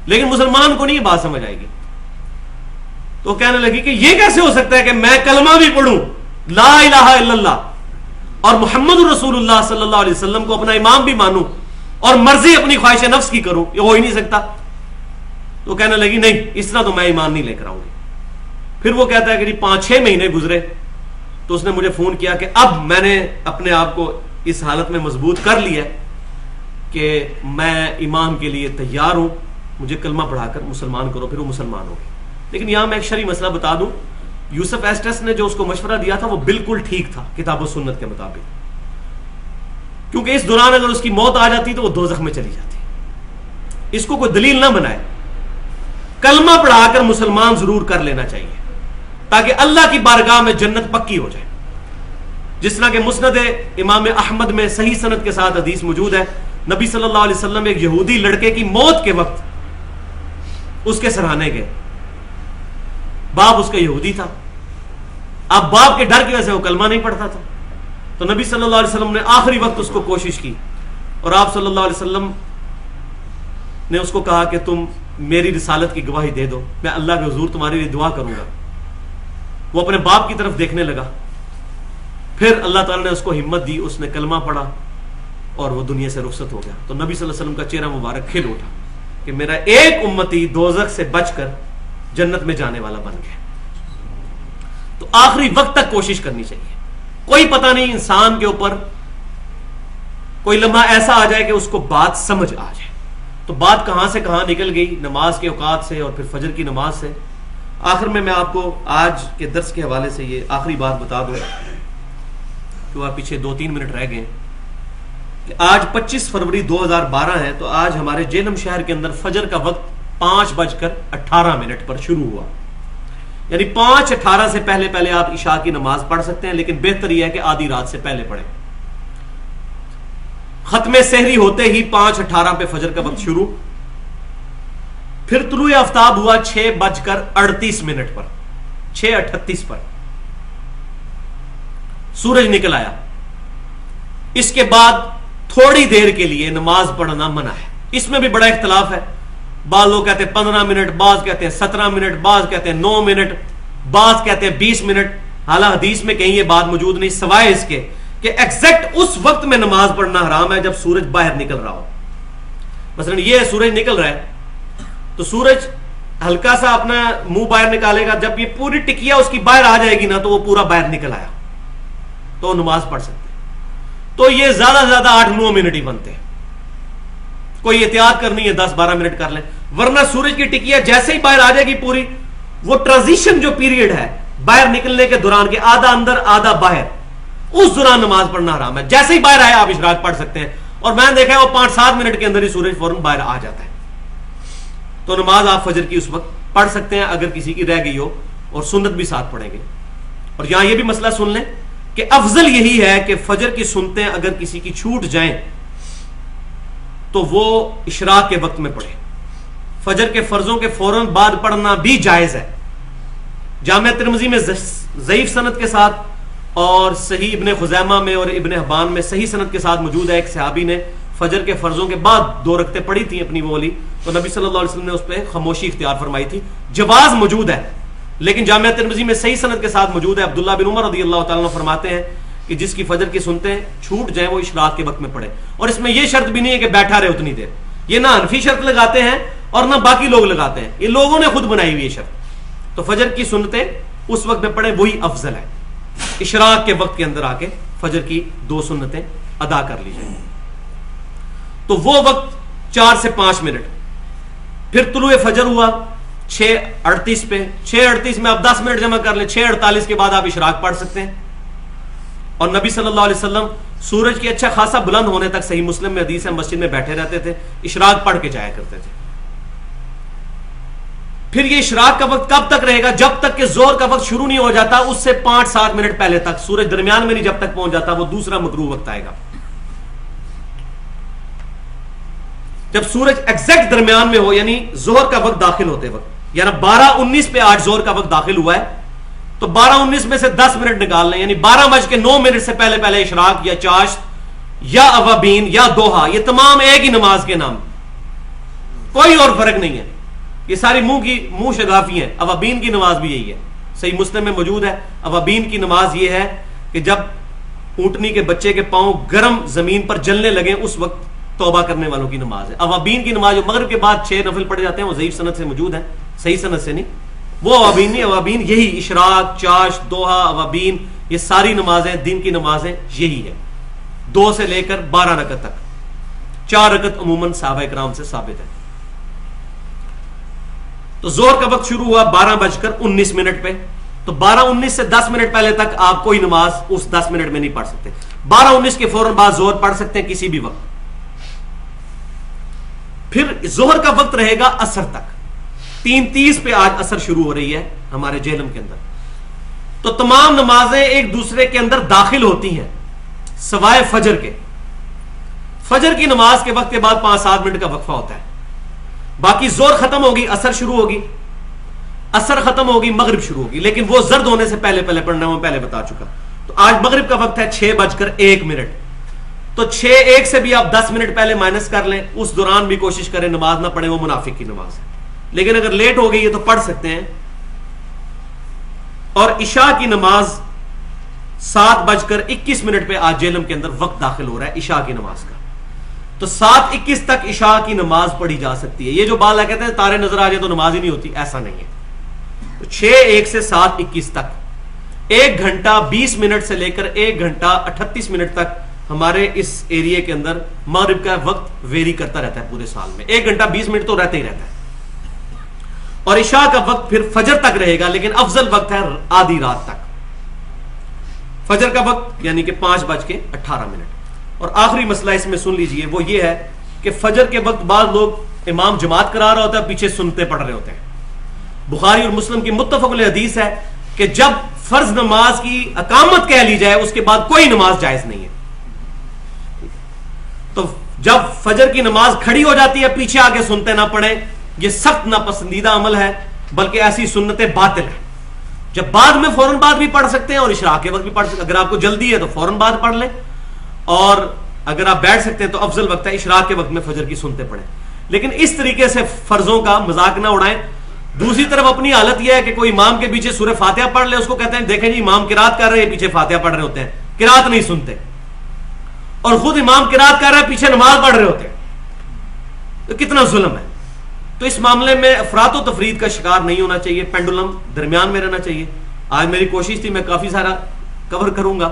لیکن مسلمان کو نہیں یہ بات سمجھ آئے گی، تو کہنے لگی کہ یہ کیسے ہو سکتا ہے کہ میں کلمہ بھی پڑھوں لا الہ الا اللہ اور محمد رسول اللہ صلی اللہ علیہ وسلم کو اپنا امام بھی مانوں اور مرضی اپنی خواہش نفس کی کروں، یہ ہو ہی نہیں سکتا۔ تو کہنے لگی نہیں اس طرح تو میں ایمان نہیں لے کر آؤں گی۔ پھر وہ کہتا ہے کہ جی 5-6 مہینے گزرے تو اس نے مجھے فون کیا کہ اب میں نے اپنے آپ کو اس حالت میں مضبوط کر لیا کہ میں ایمان کے لیے تیار ہوں، مجھے کلمہ پڑھا کر مسلمان کرو۔ پھر وہ مسلمان ہو گئے۔ لیکن یہاں میں ایک شرعی مسئلہ بتا دوں، یوسف ایسٹس نے جو اس کو مشورہ دیا تھا وہ بالکل ٹھیک تھا کتاب و سنت کے مطابق، کیونکہ اس دوران اگر اس کی موت آ جاتی تو وہ دوزخ میں چلی جاتی۔ اس کو کوئی دلیل نہ بنائے، کلمہ پڑھا کر مسلمان ضرور کر لینا چاہیے تاکہ اللہ کی بارگاہ میں جنت پکی ہو جائے۔ جس طرح کہ مسند امام احمد میں صحیح سند کے ساتھ حدیث موجود ہے، نبی صلی اللہ علیہ وسلم ایک یہودی لڑکے کی موت کے وقت اس کے سراہنے گئے. باپ اس کا یہودی تھا، اب باپ کے ڈر کی وجہ سے وہ کلمہ نہیں پڑھتا تھا، تو نبی صلی اللہ علیہ وسلم نے آخری وقت اس کو کوشش کی اور آپ صلی اللہ علیہ وسلم نے اس کو کہا کہ تم میری رسالت کی گواہی دے دو، میں اللہ کے حضور تمہارے لیے دعا کروں گا. وہ اپنے باپ کی طرف دیکھنے لگا، پھر اللہ تعالیٰ نے اس کو ہمت دی، اس نے کلمہ پڑھا اور وہ دنیا سے رخصت ہو گیا. تو نبی صلی اللہ علیہ وسلم کا چہرہ مبارک کھل اٹھا کہ میرا ایک امتی دوزخ سے بچ کر جنت میں جانے والا بن گیا. تو آخری وقت تک کوشش کرنی چاہیے. کوئی پتہ نہیں انسان کے اوپر کوئی لمحہ ایسا آ جائے کہ اس کو بات سمجھ آ جائے. تو بات کہاں سے کہاں نکل گئی، نماز کے اوقات سے اور پھر فجر کی نماز سے. آخر میں آپ کو آج کے درس کے حوالے سے یہ آخری بات بتا دوں کہ آپ پیچھے 2-3 منٹ رہ گئے کہ آج 25 فروری 2012 ہے. تو آج ہمارے جہلم شہر کے اندر فجر کا وقت 5:18 پر شروع ہوا. یعنی 5:18 سے پہلے آپ عشاء کی نماز پڑھ سکتے ہیں، لیکن بہتر یہ ہے کہ آدھی رات سے پہلے پڑھیں. ختم سحری ہوتے ہی 5:18 پہ فجر کا وقت شروع. پھر طلوع آفتاب ہوا 6:38 پر، 6:38 پر سورج نکل آیا. اس کے بعد تھوڑی دیر کے لیے نماز پڑھنا منع ہے. اس میں بھی بڑا اختلاف ہے، بعض لوگ کہتے ہیں 15 منٹ، بعض کہتے ہیں 17 منٹ، بعض کہتے ہیں 9 منٹ، بعض کہتے ہیں 20 منٹ. حالانکہ حدیث میں کہیں یہ بات موجود نہیں، سوائے اس کے کہ ایگزیکٹ اس وقت میں نماز پڑھنا حرام ہے جب سورج باہر نکل رہا ہو. مثلا یہ سورج نکل رہا ہے تو سورج ہلکا سا اپنا منہ باہر نکالے گا، جب یہ پوری ٹکیا اس کی باہر آ جائے گی نا تو وہ پورا باہر نکل آیا تو نماز پڑھ سکتے ہیں. تو یہ زیادہ سے زیادہ 8-9 منٹ ہی بنتے ہیں. کوئی احتیاط کرنی ہے 10-12 منٹ کر لیں، ورنہ سورج کی ٹکیا جیسے ہی باہر آ جائے گی پوری، وہ ٹرانزیشن جو پیریڈ ہے باہر نکلنے کے دوران کے آدھا اندر آدھا باہر، اس دوران نماز پڑھنا حرام ہے. جیسے ہی باہر آئے آپ اشراق پڑھ سکتے ہیں. اور میں نے دیکھا ہے وہ 5-7 منٹ کے اندر ہی سورج فوراً باہر آ جاتا ہے. تو نماز آپ فجر کی اس وقت پڑھ سکتے ہیں اگر کسی کی رہ گئی ہو، اور سنت بھی ساتھ پڑھیں گے. اور یہاں یہ بھی مسئلہ سن لیں کہ افضل یہی ہے کہ فجر کی سنتیں اگر کسی کی چھوٹ جائیں تو وہ اشراق کے وقت میں پڑھے. فجر کے فرضوں کے فوراً بعد پڑھنا بھی جائز ہے. جامع ترمذی میں ضعیف سند کے ساتھ اور صحیح ابن خزیمہ میں اور ابن حبان میں صحیح سند کے ساتھ موجود ہے، ایک صحابی نے فجر کے فرضوں کے بعد 2 رکعتیں پڑھی تھیں اپنی والی، تو نبی صلی اللہ علیہ وسلم نے اس پہ خاموشی اختیار فرمائی تھی. جواز موجود ہے، لیکن جامع ترمذی میں صحیح سند کے ساتھ موجود ہے. عبداللہ بن عمر رضی اللہ تعالیٰ عنہ فرماتے ہیں کہ جس کی فجر کی سنتیں چھوٹ جائیں وہ اشراق کے وقت میں پڑھے. اور اس میں یہ شرط بھی نہیں ہے کہ بیٹھا رہے اتنی دیر. یہ نہ حنفی شرط لگاتے ہیں اور نہ باقی لوگ لگاتے ہیں، یہ لوگوں نے خود بنائی ہوئی یہ شرط. تو فجر کی سنتیں اس وقت میں پڑھیں، وہی افضل ہے. اشراق کے وقت کے اندر آ کے فجر کی 2 سنتیں ادا کر لی جائیں. تو وہ وقت 4 سے 5 منٹ. پھر طلوع فجر ہوا 6:38 پہ. 6:38 میں آپ 10 منٹ جمع کر لیں، 6:48 کے بعد آپ اشراق پڑھ سکتے ہیں. اور نبی صلی اللہ علیہ وسلم سورج کے اچھا خاصا بلند ہونے تک، صحیح مسلم میں حدیث ہے، مسجد میں بیٹھے رہتے تھے، اشراق پڑھ کے جایا کرتے تھے. پھر یہ اشراق کا وقت کب تک رہے گا؟ جب تک کہ ظہر کا وقت شروع نہیں ہو جاتا، اس سے 5-7 منٹ پہلے تک. سورج درمیان میں نہیں جب تک پہنچ جاتا، وہ دوسرا مکروہ وقت آئے گا. جب سورج ایگزیکٹ درمیان میں ہو، یعنی ظہر کا وقت داخل ہوتے وقت، یعنی 12:19 پہ آج ظہر کا وقت داخل ہوا ہے، تو 12:19 میں سے 10 منٹ نکال لیں، یعنی 12:09 سے پہلے اشراق یا چاشت یا اوابین یا دوحا، یہ تمام ایک ہی نماز کے نام، کوئی اور فرق نہیں ہے. یہ ساری منہ شگافی ہیں. اوابین کی نماز بھی یہی ہے، صحیح مسلم میں موجود ہے. اوابین کی نماز یہ ہے کہ جب اونٹنی کے بچے کے پاؤں گرم زمین پر جلنے لگیں اس وقت توبہ کرنے والوں کی نماز ہے. اوابین کی نماز جو مغرب کے بعد 6 نفل پڑھے جاتے ہیں وہ ضعیف سند سے موجود ہیں، صحیح سند سے نہیں. وہ اوابین نہیں، اوابین یہی اشراق، چاشت، دوحا، اوابین، یہ ساری نمازیں دن کی نمازیں یہی ہے. 2 سے لے کر 12 رکعت تک. 4 رکعت عموماً صحابہ کرام سے ثابت ہے. تو ظہر کا وقت شروع ہوا 12:19 پہ. تو 12:19 سے 10 منٹ پہلے تک آپ کوئی نماز اس 10 منٹ میں نہیں پڑھ سکتے. 12:19 کے فوراً بعد ظہر پڑھ سکتے ہیں کسی بھی وقت. پھر ظہر کا وقت رہے گا عصر تک. 3:30 پہ آج عصر شروع ہو رہی ہے ہمارے جہلم کے اندر. تو تمام نمازیں ایک دوسرے کے اندر داخل ہوتی ہیں سوائے فجر کے. فجر کی نماز کے وقت کے بعد 5-7 منٹ کا وقفہ ہوتا ہے. باقی زور ختم ہوگی، اثر شروع ہوگی، اثر ختم ہوگی، مغرب شروع ہوگی. لیکن وہ زرد ہونے سے پہلے پڑھنا میں پہلے بتا چکا. تو آج مغرب کا وقت ہے 6:01. تو 6:01 سے بھی آپ 10 منٹ پہلے مائنس کر لیں. اس دوران بھی کوشش کریں نماز نہ پڑھیں، وہ منافق کی نماز ہے. لیکن اگر لیٹ ہو گئی ہے تو پڑھ سکتے ہیں. اور عشاء کی نماز 7:21 پہ آج جہلم کے اندر وقت داخل ہو رہا ہے عشاء کی نماز کا. تو 7:21 تک عشاء کی نماز پڑھی جا سکتی ہے. یہ جو بات کہتے ہیں تارے نظر آ جائے تو نماز ہی نہیں ہوتی، ایسا نہیں ہے. تو 6:01 سے 7:21 تک 1 گھنٹہ 20 منٹ سے لے کر 1 گھنٹہ 38 منٹ تک ہمارے اس ایریے کے اندر مغرب کا وقت ویری کرتا رہتا ہے. پورے سال میں 1 گھنٹہ 20 منٹ تو رہتا ہی رہتا ہے. اور عشاء کا وقت پھر فجر تک رہے گا، لیکن افضل وقت ہے آدھی رات تک. فجر کا وقت یعنی کہ 5:18. اور آخری مسئلہ اس میں سن لیجئے، وہ یہ ہے کہ فجر کے وقت بعض لوگ امام جماعت کرا رہا ہوتا ہے، پیچھے سنتے پڑھ رہے ہوتے ہیں. بخاری اور مسلم کی متفق علیہ حدیث ہے کہ جب فرض نماز کی اقامت کہہ لی جائے اس کے بعد کوئی نماز جائز نہیں ہے. تو جب فجر کی نماز کھڑی ہو جاتی ہے پیچھے آگے سنتے نہ پڑھیں، یہ سخت ناپسندیدہ عمل ہے، بلکہ ایسی سنتیں باطل ہیں. جب بعد میں فوراً بعد بھی پڑھ سکتے ہیں اور اشراق کے وقت بھی پڑھ سکتے ہیں. اگر آپ کو جلدی ہے تو فوراً بعد پڑھ لیں، اور اگر آپ بیٹھ سکتے ہیں تو افضل وقت ہے اشراق کے وقت میں فجر کی سنتے پڑھیں. لیکن اس طریقے سے فرضوں کا مذاق نہ اڑائیں. دوسری طرف اپنی حالت یہ ہے کہ کوئی امام کے پیچھے سورہ فاتحہ پڑھ لے، اس کو کہتے ہیں دیکھیں جی امام قرات کر رہے ہیں، پیچھے فاتحہ پڑھ رہے ہوتے ہیں، قرات نہیں سنتے. اور خود امام قرات کر رہا ہے، پیچھے نماز پڑھ رہے ہوتے ہیں. تو کتنا ظلم ہے. تو اس معاملے میں افراط و تفرید کا شکار نہیں ہونا چاہیے، پینڈولم درمیان میں رہنا چاہیے. آج میری کوشش تھی میں کافی سارا کور کروں گا،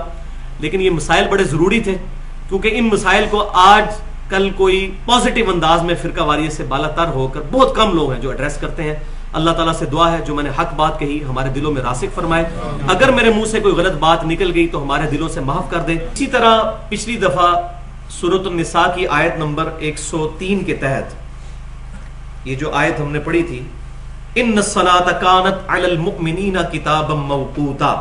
لیکن یہ مسائل بڑے ضروری تھے، کیونکہ ان مسائل کو آج کل کوئی پازیٹیو انداز میں فرقہ واریت سے بالا تر ہو کر بہت کم لوگ ہیں جو ایڈریس کرتے ہیں. اللہ تعالیٰ سے دعا ہے جو میں نے حق بات کہی ہمارے دلوں میں راسخ فرمائے. اگر میرے منہ سے کوئی غلط بات نکل گئی تو ہمارے دلوں سے معاف کر دے. اسی طرح پچھلی دفعہ سورۃ النساء کی آیت نمبر 103 کے تحت یہ جو آیت ہم نے پڑھی تھی، ان الصلاۃ کانت علی المؤمنین کتابا موقوتا،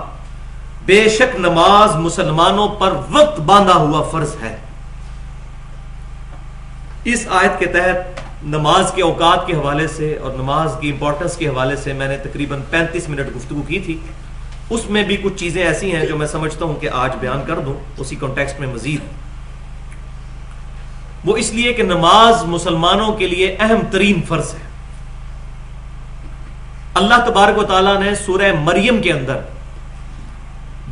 بے شک نماز مسلمانوں پر وقت باندھا ہوا فرض ہے. اس آیت کے تحت نماز کے اوقات کے حوالے سے اور نماز کی امپورٹنس کے حوالے سے میں نے تقریباً 35 منٹ گفتگو کی تھی. اس میں بھی کچھ چیزیں ایسی ہیں جو میں سمجھتا ہوں کہ آج بیان کر دوں اسی کانٹیکسٹ میں مزید. وہ اس لیے کہ نماز مسلمانوں کے لیے اہم ترین فرض ہے. اللہ تبارک و تعالیٰ نے سورہ مریم کے اندر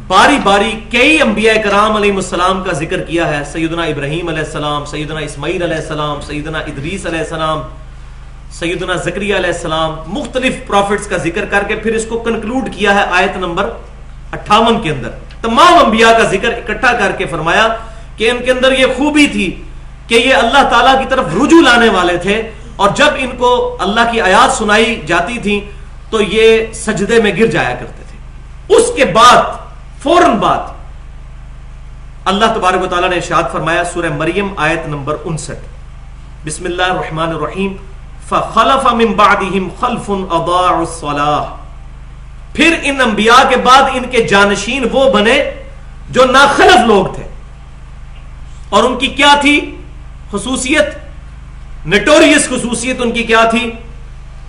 باری باری کئی انبیاء کرام علیہ السلام کا ذکر کیا ہے. سیدنا ابراہیم علیہ السلام، سیدنا اسماعیل علیہ السلام، سیدنا ادریس علیہ السلام، سیدنا زکریا علیہ السلام، مختلف پروفٹس کا ذکر کر کے پھر اس کو کنکلوڈ کیا ہے آیت نمبر 58 کے اندر. تمام انبیاء کا ذکر اکٹھا کر کے فرمایا کہ ان کے اندر یہ خوبی تھی کہ یہ اللہ تعالیٰ کی طرف رجوع لانے والے تھے، اور جب ان کو اللہ کی آیات سنائی جاتی تھی تو یہ سجدے میں گر جایا کرتے تھے. اس کے بعد فوراً بعد اللہ تبارک و تعالیٰ نے ارشاد فرمایا سورہ مریم آیت نمبر 59، بسم اللہ الرحمن الرحیم، فخلف من بعدہم خلف اضاعوا الصلاۃ، پھر ان انبیاء کے بعد ان کے جانشین وہ بنے جو ناخلف لوگ تھے. اور ان کی کیا تھی خصوصیت؟ نٹوریس خصوصیت ان کی کیا تھی؟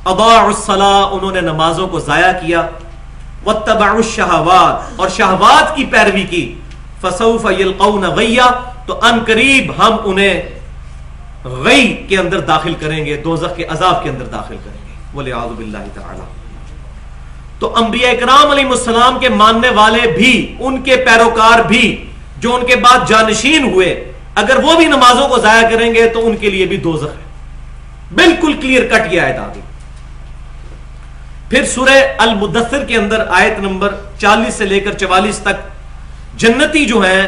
اضاعوا الصلاۃ، انہوں نے نمازوں کو ضائع کیا. واتبعوا الشہوات، اور شہوات کی پیروی کی. فسوف یلقون غیا، تو ان قریب ہم انہیں غی کے اندر داخل کریں گے، دوزخ کے عذاب کے اندر داخل کریں گے، والعیاذ باللہ تعالی. تو انبیاء کرام علیہ السلام کے ماننے والے بھی، ان کے پیروکار بھی جو ان کے بعد جانشین ہوئے، اگر وہ بھی نمازوں کو ضائع کریں گے تو ان کے لیے بھی دوزخ ہے. بالکل کلیئر کٹ یہ آیت آ گئی. پھر سورہ المدثر کے اندر آیت نمبر 40 سے لے کر 44 تک جنتی جو ہیں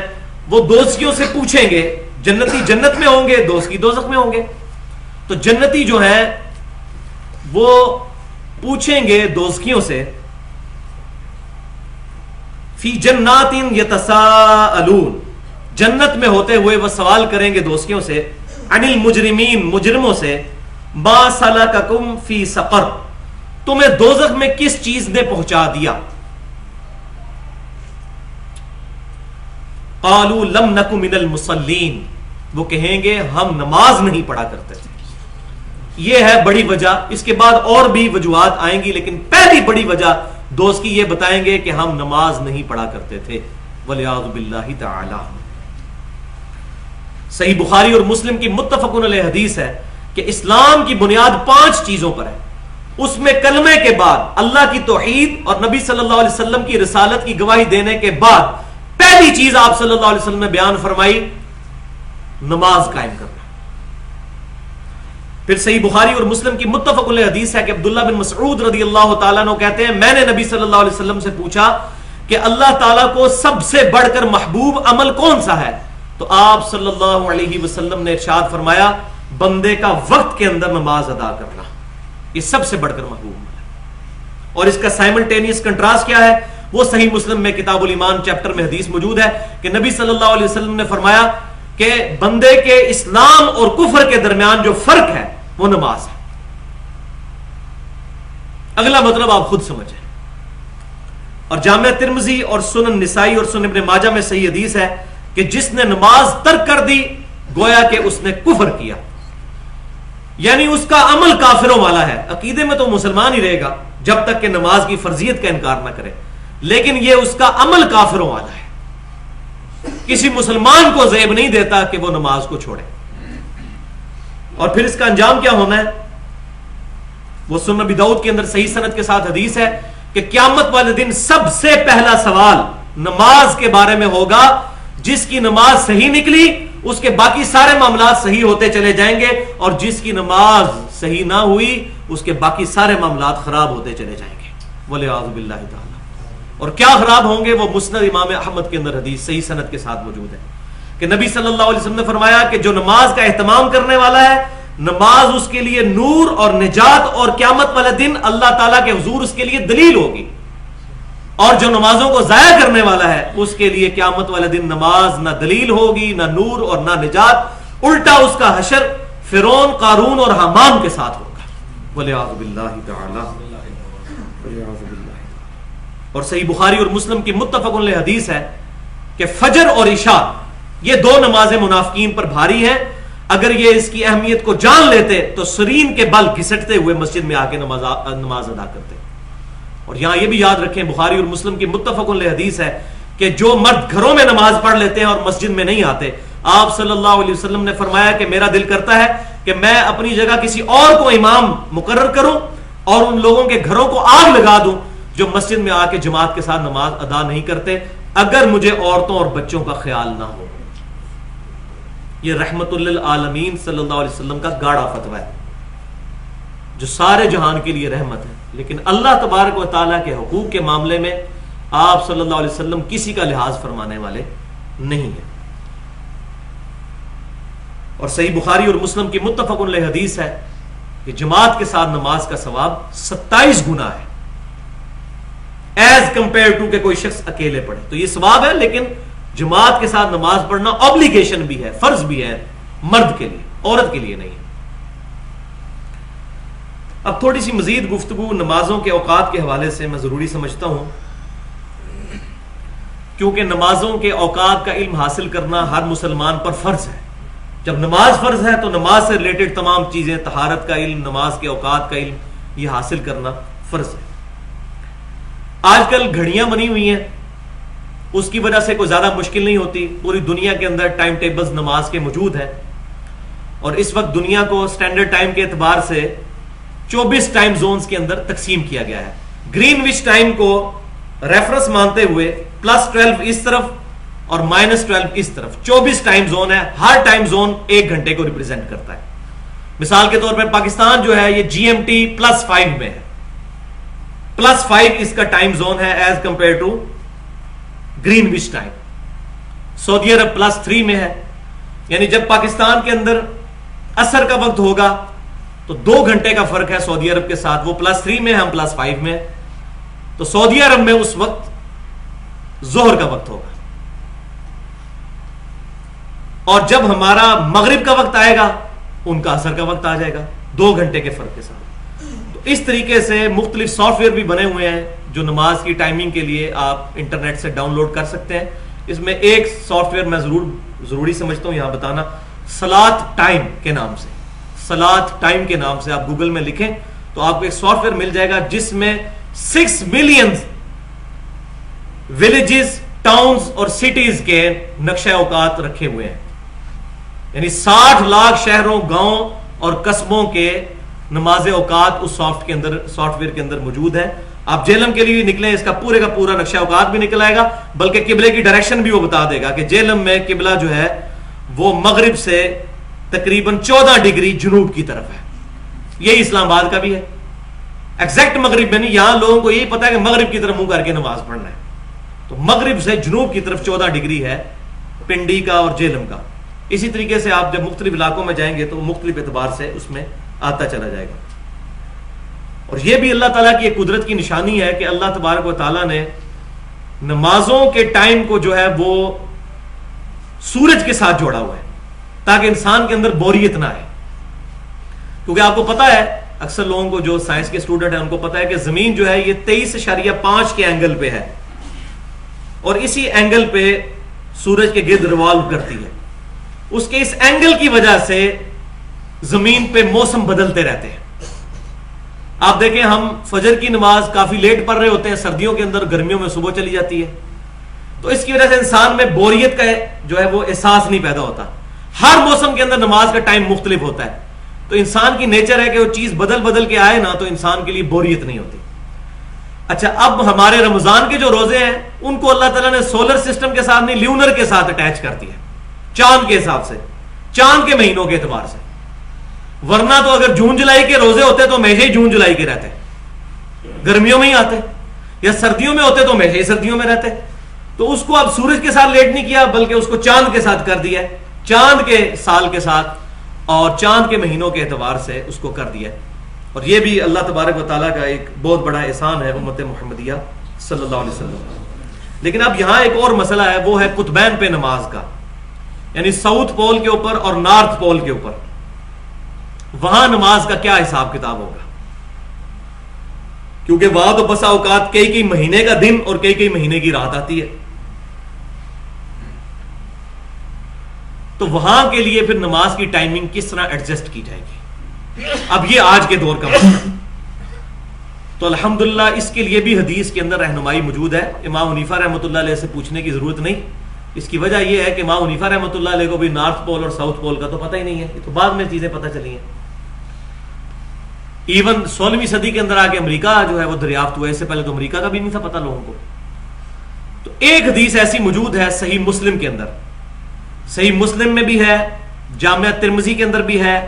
وہ دوزخیوں سے پوچھیں گے. جنتی جنت میں ہوں گے، دوزخی دوزخ میں ہوں گے. تو جنتی جو ہیں وہ پوچھیں گے دوزخیوں سے، فی جنات یتساءلون، جنت میں ہوتے ہوئے وہ سوال کریں گے دوزخیوں سے، عن المجرمین، مجرموں سے، ما سلککم فی سقر، تمہیں دوزخ میں کس چیز نے پہنچا دیا. قالوا لم نک من المصلین، وہ کہیں گے ہم نماز نہیں پڑھا کرتے تھے. یہ ہے بڑی وجہ. اس کے بعد اور بھی وجوہات آئیں گی، لیکن پہلی بڑی وجہ دوست کی یہ بتائیں گے کہ ہم نماز نہیں پڑھا کرتے تھے. والعیاذ باللہ تعالی. صحیح بخاری اور مسلم کی متفق علیہ حدیث ہے کہ اسلام کی بنیاد 5 چیزوں پر ہے. اس میں کلمے کے بعد اللہ کی توحید اور نبی صلی اللہ علیہ وسلم کی رسالت کی گواہی دینے کے بعد پہلی چیز آپ صلی اللہ علیہ وسلم نے بیان فرمائی نماز قائم کرنا. پھر صحیح بخاری اور مسلم کی متفق علیہ حدیث ہے کہ عبداللہ بن مسعود رضی اللہ تعالیٰ عنہ کہتے ہیں میں نے نبی صلی اللہ علیہ وسلم سے پوچھا کہ اللہ تعالیٰ کو سب سے بڑھ کر محبوب عمل کون سا ہے؟ تو آپ صلی اللہ علیہ وسلم نے ارشاد فرمایا بندے کا وقت کے اندر نماز ادا کرنا، یہ سب سے بڑھ کر محبوب عمل ہے. اور اس کا سائملٹینیس کنٹراسٹ کیا ہے؟ وہ صحیح مسلم میں کتاب الایمان چیپٹر میں حدیث موجود ہے کہ نبی صلی اللہ علیہ وسلم نے فرمایا کہ بندے کے اسلام اور کفر کے درمیان جو فرق ہے وہ نماز ہے. اگلا مطلب آپ خود سمجھیں. اور جامعہ ترمذی اور سنن نسائی اور سنن ابن ماجہ میں صحیح حدیث ہے کہ جس نے نماز ترک کر دی گویا کہ اس نے کفر کیا، یعنی اس کا عمل کافروں والا ہے. عقیدے میں تو مسلمان ہی رہے گا جب تک کہ نماز کی فرضیت کا انکار نہ کرے، لیکن یہ اس کا عمل کافروں والا ہے. کسی مسلمان کو زیب نہیں دیتا کہ وہ نماز کو چھوڑے. اور پھر اس کا انجام کیا ہونا ہے؟ وہ سنن ابی داؤد کے اندر صحیح سند کے ساتھ حدیث ہے کہ قیامت والے دن سب سے پہلا سوال نماز کے بارے میں ہوگا. جس کی نماز صحیح نکلی اس کے باقی سارے معاملات صحیح ہوتے چلے جائیں گے، اور جس کی نماز صحیح نہ ہوئی اس کے باقی سارے معاملات خراب ہوتے چلے جائیں گے. والعیاذ باللہ تعالی. اور کیا خراب ہوں گے؟ وہ مسند امام احمد کے اندر حدیث صحیح سند کے ساتھ موجود ہے کہ نبی صلی اللہ علیہ وسلم نے فرمایا کہ جو نماز کا اہتمام کرنے والا ہے نماز اس کے لیے نور اور نجات اور قیامت والے دن اللہ تعالیٰ کے حضور اس کے لیے دلیل ہوگی، اور جو نمازوں کو ضائع کرنے والا ہے اس کے لیے قیامت والے دن نماز نہ دلیل ہوگی نہ نور اور نہ نجات، الٹا اس کا حشر فرعون قارون اور حامان کے ساتھ ہوگا. والعیاذ باللہ تعالی. اور صحیح بخاری اور مسلم کی متفق علیہ حدیث ہے کہ فجر اور عشاء یہ 2 نمازیں منافقین پر بھاری ہیں. اگر یہ اس کی اہمیت کو جان لیتے تو سرین کے بل گھسٹتے ہوئے مسجد میں آ کے نماز ادا کرتے. اور یہاں یہ بھی یاد رکھیں بخاری اور مسلم کی متفق علیہ حدیث ہے کہ جو مرد گھروں میں نماز پڑھ لیتے ہیں اور مسجد میں نہیں آتے، آپ صلی اللہ علیہ وسلم نے فرمایا کہ میرا دل کرتا ہے کہ میں اپنی جگہ کسی اور کو امام مقرر کروں اور ان لوگوں کے گھروں کو آگ لگا دوں جو مسجد میں آ کے جماعت کے ساتھ نماز ادا نہیں کرتے، اگر مجھے عورتوں اور بچوں کا خیال نہ ہو. یہ رحمت للعالمین صلی اللہ علیہ وسلم کا گاڑا فتویٰ ہے جو سارے جہان کے لیے رحمت ہے، لیکن اللہ تبارک و تعالیٰ کے حقوق کے معاملے میں آپ صلی اللہ علیہ وسلم کسی کا لحاظ فرمانے والے نہیں ہیں. اور صحیح بخاری اور مسلم کی متفق علیہ حدیث ہے کہ جماعت کے ساتھ نماز کا ثواب 27 گنا ہے ایز کمپیئر ٹو کہ کوئی شخص اکیلے پڑھے. تو یہ ثواب ہے، لیکن جماعت کے ساتھ نماز پڑھنا obligation بھی ہے، فرض بھی ہے مرد کے لیے، عورت کے لیے نہیں ہے. اب تھوڑی سی مزید گفتگو نمازوں کے اوقات کے حوالے سے میں ضروری سمجھتا ہوں، کیونکہ نمازوں کے اوقات کا علم حاصل کرنا ہر مسلمان پر فرض ہے. جب نماز فرض ہے تو نماز سے ریلیٹڈ تمام چیزیں، طہارت کا علم، نماز کے اوقات کا علم، یہ حاصل کرنا فرض ہے. آج کل گھڑیاں بنی ہوئی ہیں، اس کی وجہ سے کوئی زیادہ مشکل نہیں ہوتی. پوری دنیا کے اندر ٹائم ٹیبلز نماز کے موجود ہیں، اور اس وقت دنیا کو سٹینڈرڈ ٹائم کے اعتبار سے 24 ٹائم زونز کے اندر تقسیم کیا گیا ہے. گرین وچ ٹائم کو ریفرنس مانتے ہوئے +12 اس طرف اور -12 اس طرف 24 ٹائم زون ہے. ہر ٹائم زون 1 گھنٹے کو ریپرزینٹ کرتا ہے. مثال کے طور پر پاکستان جو ہے یہ GMT +5 میں ہے. +5 اس کا ٹائم زون ہے ایز کمپیئر ٹو گرین وچ ٹائم. سعودی عرب +3 میں ہے، یعنی جب پاکستان کے اندر عصر کا وقت ہوگا تو 2 گھنٹے کا فرق ہے سعودی عرب کے ساتھ. وہ +3 میں، ہم +5 میں. تو سعودی عرب میں اس وقت ظہر کا وقت ہوگا، اور جب ہمارا مغرب کا وقت آئے گا ان کا عصر کا وقت آ جائے گا 2 گھنٹے کے فرق کے ساتھ. تو اس طریقے سے مختلف سافٹ ویئر بھی بنے ہوئے ہیں جو نماز کی ٹائمنگ کے لیے آپ انٹرنیٹ سے ڈاؤن لوڈ کر سکتے ہیں. اس میں ایک سافٹ ویئر میں ضروری سمجھتا ہوں یہاں بتانا، صلاۃ ٹائم کے نام سے، صلاۃ ٹائم کے نام سے آپ گوگل میں لکھیں تو آپ کو ایک سافٹ ویئر مل جائے گا جس میں 6 ملین ولیجز، ٹاؤنز اور سٹیز کے نقشہ اوقات رکھے ہوئے ہیں، یعنی 60 لاکھ شہروں، گاؤں اور قصبوں کے نماز اوقات اس سافٹ ویئر کے اندر موجود ہے. آپ جہلم کے لیے نکلیں، اس کا پورا نقشہ اوقات بھی نکل آئے گا، بلکہ قبلے کی ڈائریکشن بھی وہ بتا دے گا کہ جہلم میں قبلہ جو ہے وہ مغرب سے تقریباً 14 ڈگری جنوب کی طرف ہے. یہی اسلام آباد کا بھی ہے، ایگزیکٹ مغرب میں نہیں، یہاں لوگوں کو یہی پتا ہے کہ مغرب کی طرف منہ کر کے نماز پڑھنا ہے، تو مغرب سے جنوب کی طرف 14 ڈگری ہے پنڈی کا اور جہلم کا. اسی طریقے سے آپ جب مختلف علاقوں میں جائیں گے تو مختلف اعتبار سے اس میں آتا چلا جائے گا. اور یہ بھی اللہ تعالیٰ کی ایک قدرت کی نشانی ہے کہ اللہ تبارک و تعالیٰ نے نمازوں کے ٹائم کو جو ہے وہ سورج کے ساتھ جوڑا ہوا ہے تاکہ انسان کے اندر بوریت نہ آئے. کیونکہ آپ کو پتا ہے، اکثر لوگوں کو جو سائنس کے اسٹوڈنٹ ہیں ان کو پتا ہے کہ زمین جو ہے یہ 23.5 کے اینگل پہ ہے اور اسی اینگل پہ سورج کے گرد ریوالو کرتی ہے. اس کے اس اینگل کی وجہ سے زمین پہ موسم بدلتے رہتے ہیں. آپ دیکھیں ہم فجر کی نماز کافی لیٹ پڑھ رہے ہوتے ہیں سردیوں کے اندر، گرمیوں میں صبح چلی جاتی ہے، تو اس کی وجہ سے انسان میں بوریت کا جو ہے وہ احساس نہیں پیدا ہوتا. ہر موسم کے اندر نماز کا ٹائم مختلف ہوتا ہے، تو انسان کی نیچر ہے کہ وہ چیز بدل کے آئے نا تو انسان کے لیے بوریت نہیں ہوتی. اچھا، اب ہمارے رمضان کے جو روزے ہیں ان کو اللہ تعالیٰ نے سولر سسٹم کے ساتھ نہیں، لیونر کے ساتھ اٹیچ کر دیا، چاند کے حساب سے، چاند کے مہینوں کے اعتبار سے. ورنہ تو اگر جون جولائی کے روزے ہوتے تو ہمیشہ ہی جون جولائی کے رہتے، گرمیوں میں ہی آتے، یا سردیوں میں ہوتے تو ہمیشہ ہی سردیوں میں رہتے. تو اس کو اب سورج کے ساتھ لیٹ نہیں کیا بلکہ اس کو چاند کے ساتھ کر دیا، چاند کے سال کے ساتھ اور چاند کے مہینوں کے اعتبار سے اس کو کر دیا. اور یہ بھی اللہ تبارک و تعالیٰ کا ایک بہت بڑا احسان ہے امت محمدیہ صلی اللہ علیہ وسلم. لیکن اب یہاں ایک اور مسئلہ ہے، وہ ہے قطبین پہ نماز کا، یعنی ساؤتھ پول کے اوپر اور نارتھ پول کے اوپر، وہاں نماز کا کیا حساب کتاب ہوگا؟ کیونکہ وہاں تو بسا اوقات کئی مہینے کا دن اور کئی مہینے کی رات آتی ہے، تو وہاں کے لیے پھر نماز کی ٹائمنگ کس طرح ایڈجسٹ کی جائے گی؟ اب یہ آج کے دور کا مسئلہ. تو الحمدللہ اس کے لیے بھی حدیث کے اندر رہنمائی موجود ہے. امام حنیفہ رحمۃ اللہ علیہ سے پوچھنے کی ضرورت نہیں. اس کی وجہ یہ ہے کہ امام حنیفہ رحمۃ اللہ علیہ کو بھی نارتھ پول اور ساؤتھ پول کا تو پتہ ہی نہیں ہے، یہ تو بعد میں چیزیں پتہ چلی ہیں. ایون 16ویں صدی کے اندر آ کے امریکہ جو ہے وہ دریافت ہوا، اس سے پہلے تو امریکہ کا بھی نہیں تھا پتہ لوگوں کو. تو ایک حدیث ایسی موجود ہے صحیح مسلم کے اندر، صحیح مسلم میں بھی ہے، جامعہ ترمذی کے اندر بھی ہے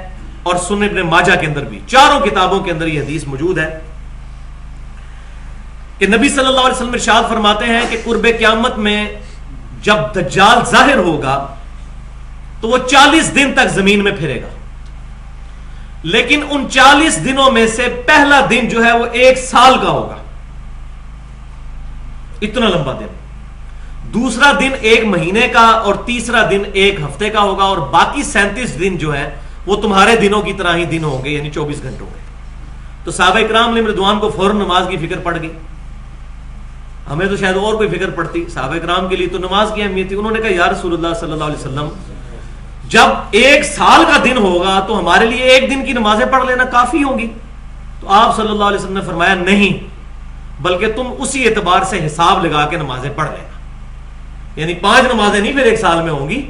اور سنن ابن ماجہ کے اندر بھی، چاروں کتابوں کے اندر یہ حدیث موجود ہے کہ نبی صلی اللہ علیہ وسلم ارشاد فرماتے ہیں کہ قرب قیامت میں جب دجال ظاہر ہوگا تو وہ 40 دن تک زمین میں پھرے گا، لیکن ان 40 دنوں میں سے پہلا دن جو ہے وہ 1 سال کا ہوگا، اتنا لمبا دن. دوسرا دن 1 مہینے کا اور تیسرا دن 1 ہفتے کا ہوگا، اور باقی 37 دن جو ہے وہ تمہارے دنوں کی طرح ہی دن ہوں گے، یعنی 24 گھنٹوں کے. تو صحابہ اکرام علیہم رضوان کو فوراً نماز کی فکر پڑ گئی. ہمیں تو شاید اور کوئی فکر پڑتی، صحابہ اکرام کے لیے تو نماز کی اہمیت تھی. انہوں نے کہا یا رسول اللہ صلی اللہ علیہ وسلم، جب 1 سال کا دن ہوگا تو ہمارے لیے 1 دن کی نمازیں پڑھ لینا کافی ہوگی. تو آپ صلی اللہ علیہ وسلم نے فرمایا نہیں، بلکہ تم اسی اعتبار سے حساب لگا کے نمازیں پڑھ لینا، یعنی 5 نمازیں نہیں پھر 1 سال میں ہوں گی،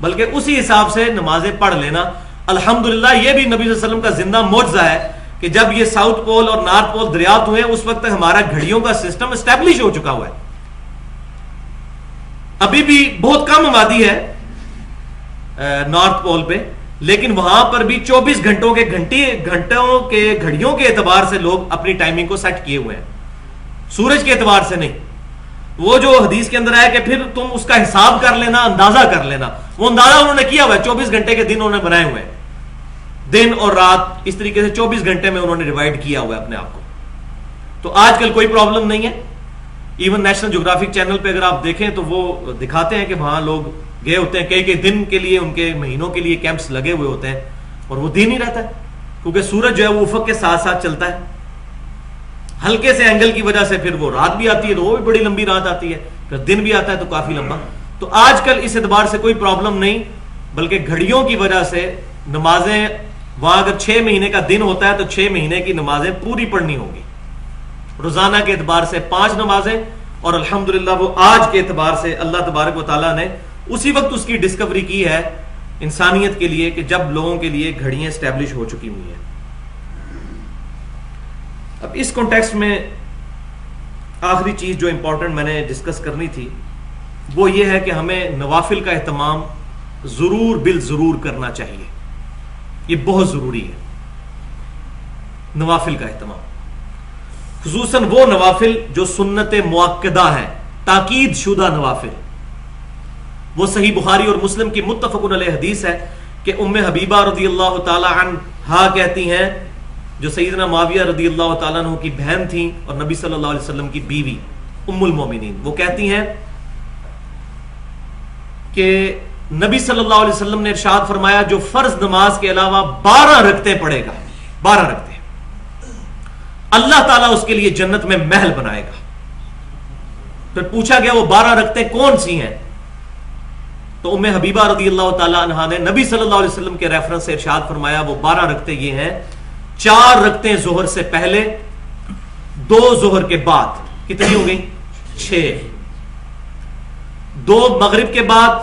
بلکہ اسی حساب سے نمازیں پڑھ لینا. الحمدللہ یہ بھی نبی صلی اللہ علیہ وسلم کا زندہ معجزہ ہے کہ جب یہ ساؤتھ پول اور نارتھ پول دریافت ہوئے اس وقت تک ہمارا گھڑیوں کا سسٹم اسٹیبلش ہو چکا ہوا ہے. ابھی بھی بہت کم آبادی ہے نارتھ پول پہ، لیکن وہاں پر بھی 24 گھنٹوں کے گھڑیوں کے اعتبار سے لوگ اپنی ٹائمنگ کو سیٹ کیے ہوئے ہیں، سورج کے اعتبار سے نہیں. وہ جو حدیث کے اندر ہے کہ پھر تم اس کا حساب کر لینا، اندازہ کر لینا، وہ اندازہ انہوں نے کیا ہوا ہے. 24 گھنٹے کے دن انہوں نے بنائے ہوئے ہیں، دن اور رات اس طریقے سے 24 گھنٹے میں انہوں نے ڈیوائڈ کیا ہوا ہے اپنے آپ کو. تو آج کل کوئی پرابلم نہیں ہے. ایون نیشنل جغرافک چینل پہ اگر آپ دیکھیں تو وہ دکھاتے ہیں کہ وہاں لوگ گئے ہوتے ہیں کئی دن کے لیے، ان کے مہینوں کے لیے کیمپس لگے ہوئے ہوتے ہیں، اور وہ دن ہی رہتا ہے کیونکہ سورج جو ہے وہ افق کے ساتھ ساتھ چلتا ہے. ہلکے سے اینگل کی وجہ سے پھر وہ رات بھی آتی ہے تو وہ بھی بڑی لمبی رات آتی ہے، پھر دن بھی آتا ہے تو کافی لمبا. تو آج کل اس اعتبار سے کوئی پرابلم نہیں، بلکہ گھڑیوں کی وجہ سے نمازیں وہاں اگر 6 مہینے کا دن ہوتا ہے تو 6 مہینے کی نمازیں پوری پڑھنی ہوگی، روزانہ کے اعتبار سے 5 نمازیں، اور الحمدللہ وہ آج کے اعتبار سے اللہ تبارک و تعالیٰ نے اسی وقت اس کی ڈسکوری کی ہے انسانیت کے لیے کہ جب لوگوں کے لیے گھڑیاں اسٹیبلش ہو چکی ہوئی ہیں۔ اب اس کانٹیکسٹ میں آخری چیز جو امپورٹنٹ میں نے ڈسکس کرنی تھی وہ یہ ہے کہ ہمیں نوافل کا اہتمام ضرور بالضرور کرنا چاہیے، یہ بہت ضروری ہے نوافل کا اہتمام، خصوصاً وہ نوافل جو سنت مؤکدہ ہیں، تاکید شدہ نوافل۔ وہ صحیح بخاری اور مسلم کی متفق علیہ حدیث ہے کہ ام حبیبہ رضی اللہ تعالی عنہا کہتی ہیں، جو سیدنا معاویہ رضی اللہ تعالیٰ عنہ کی بہن تھیں اور نبی صلی اللہ علیہ وسلم کی بیوی ام المومنین، وہ کہتی ہیں کہ نبی صلی اللہ علیہ وسلم نے ارشاد فرمایا جو فرض نماز کے علاوہ 12 رکعتیں پڑھے گا، 12 رکعتیں، اللہ تعالیٰ اس کے لیے جنت میں محل بنائے گا۔ پھر پوچھا گیا وہ 12 رکعتیں کون سی ہیں؟ تو ام حبیبہ رضی اللہ تعالیٰ عنہا نے نبی صلی اللہ علیہ وسلم کے ریفرنس سے ارشاد فرمایا وہ 12 رکعتیں یہ ہیں: 4 رکعتیں ظہر سے پہلے، 2 ظہر کے بعد، کتنی ہو گئی؟ 6، 2 مغرب کے بعد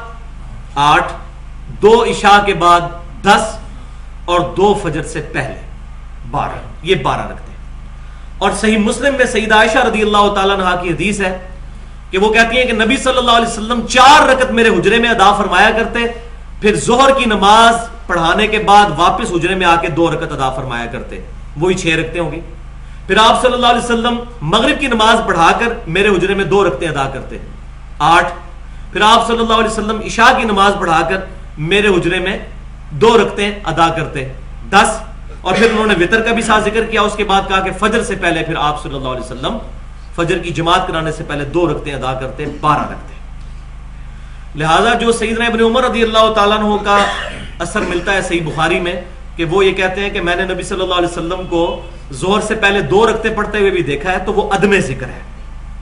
8، 2 عشاء کے بعد 10، اور 2 فجر سے پہلے 12، یہ 12 رکعتیں۔ اور صحیح مسلم میں سیدہ عائشہ رضی اللہ تعالیٰ عنہا کی حدیث ہے کہ وہ کہتی ہیں کہ نبی صلی اللہ علیہ وسلم 4 رکعت میرے حجرے میں ادا فرمایا کرتے، پھر ظہر کی نماز پڑھانے کے بعد واپس حجرے میں آ کے 2 رکعت ادا فرمایا کرتے، وہی 6 رکعتیں ہوں گی۔ پھر آپ صلی اللہ علیہ وسلم مغرب کی نماز پڑھا کر میرے حجرے میں 2 رکعتیں ادا کرتے، 8۔ پھر آپ صلی اللہ علیہ وسلم عشاء کی نماز پڑھا کر میرے حجرے میں 2 رکعتیں ادا کرتے، 10۔ اور پھر انہوں نے وتر کا بھی ساتھ ذکر کیا، اس کے بعد کہا کہ فجر سے پہلے پھر آپ صلی اللہ علیہ وسلم فجر کی جماعت کرانے سے پہلے 2 رکعتیں ادا کرتے، 12 رکعتیں۔ لہذا جو سیدنا ابن عمر رضی اللہ تعالیٰ عنہ کا اثر ملتا ہے صحیح بخاری میں کہ وہ یہ کہتے ہیں کہ میں نے نبی صلی اللہ علیہ وسلم کو ظہر سے پہلے 2 رکعتیں پڑھتے ہوئے بھی دیکھا ہے، تو وہ عدم ذکر ہے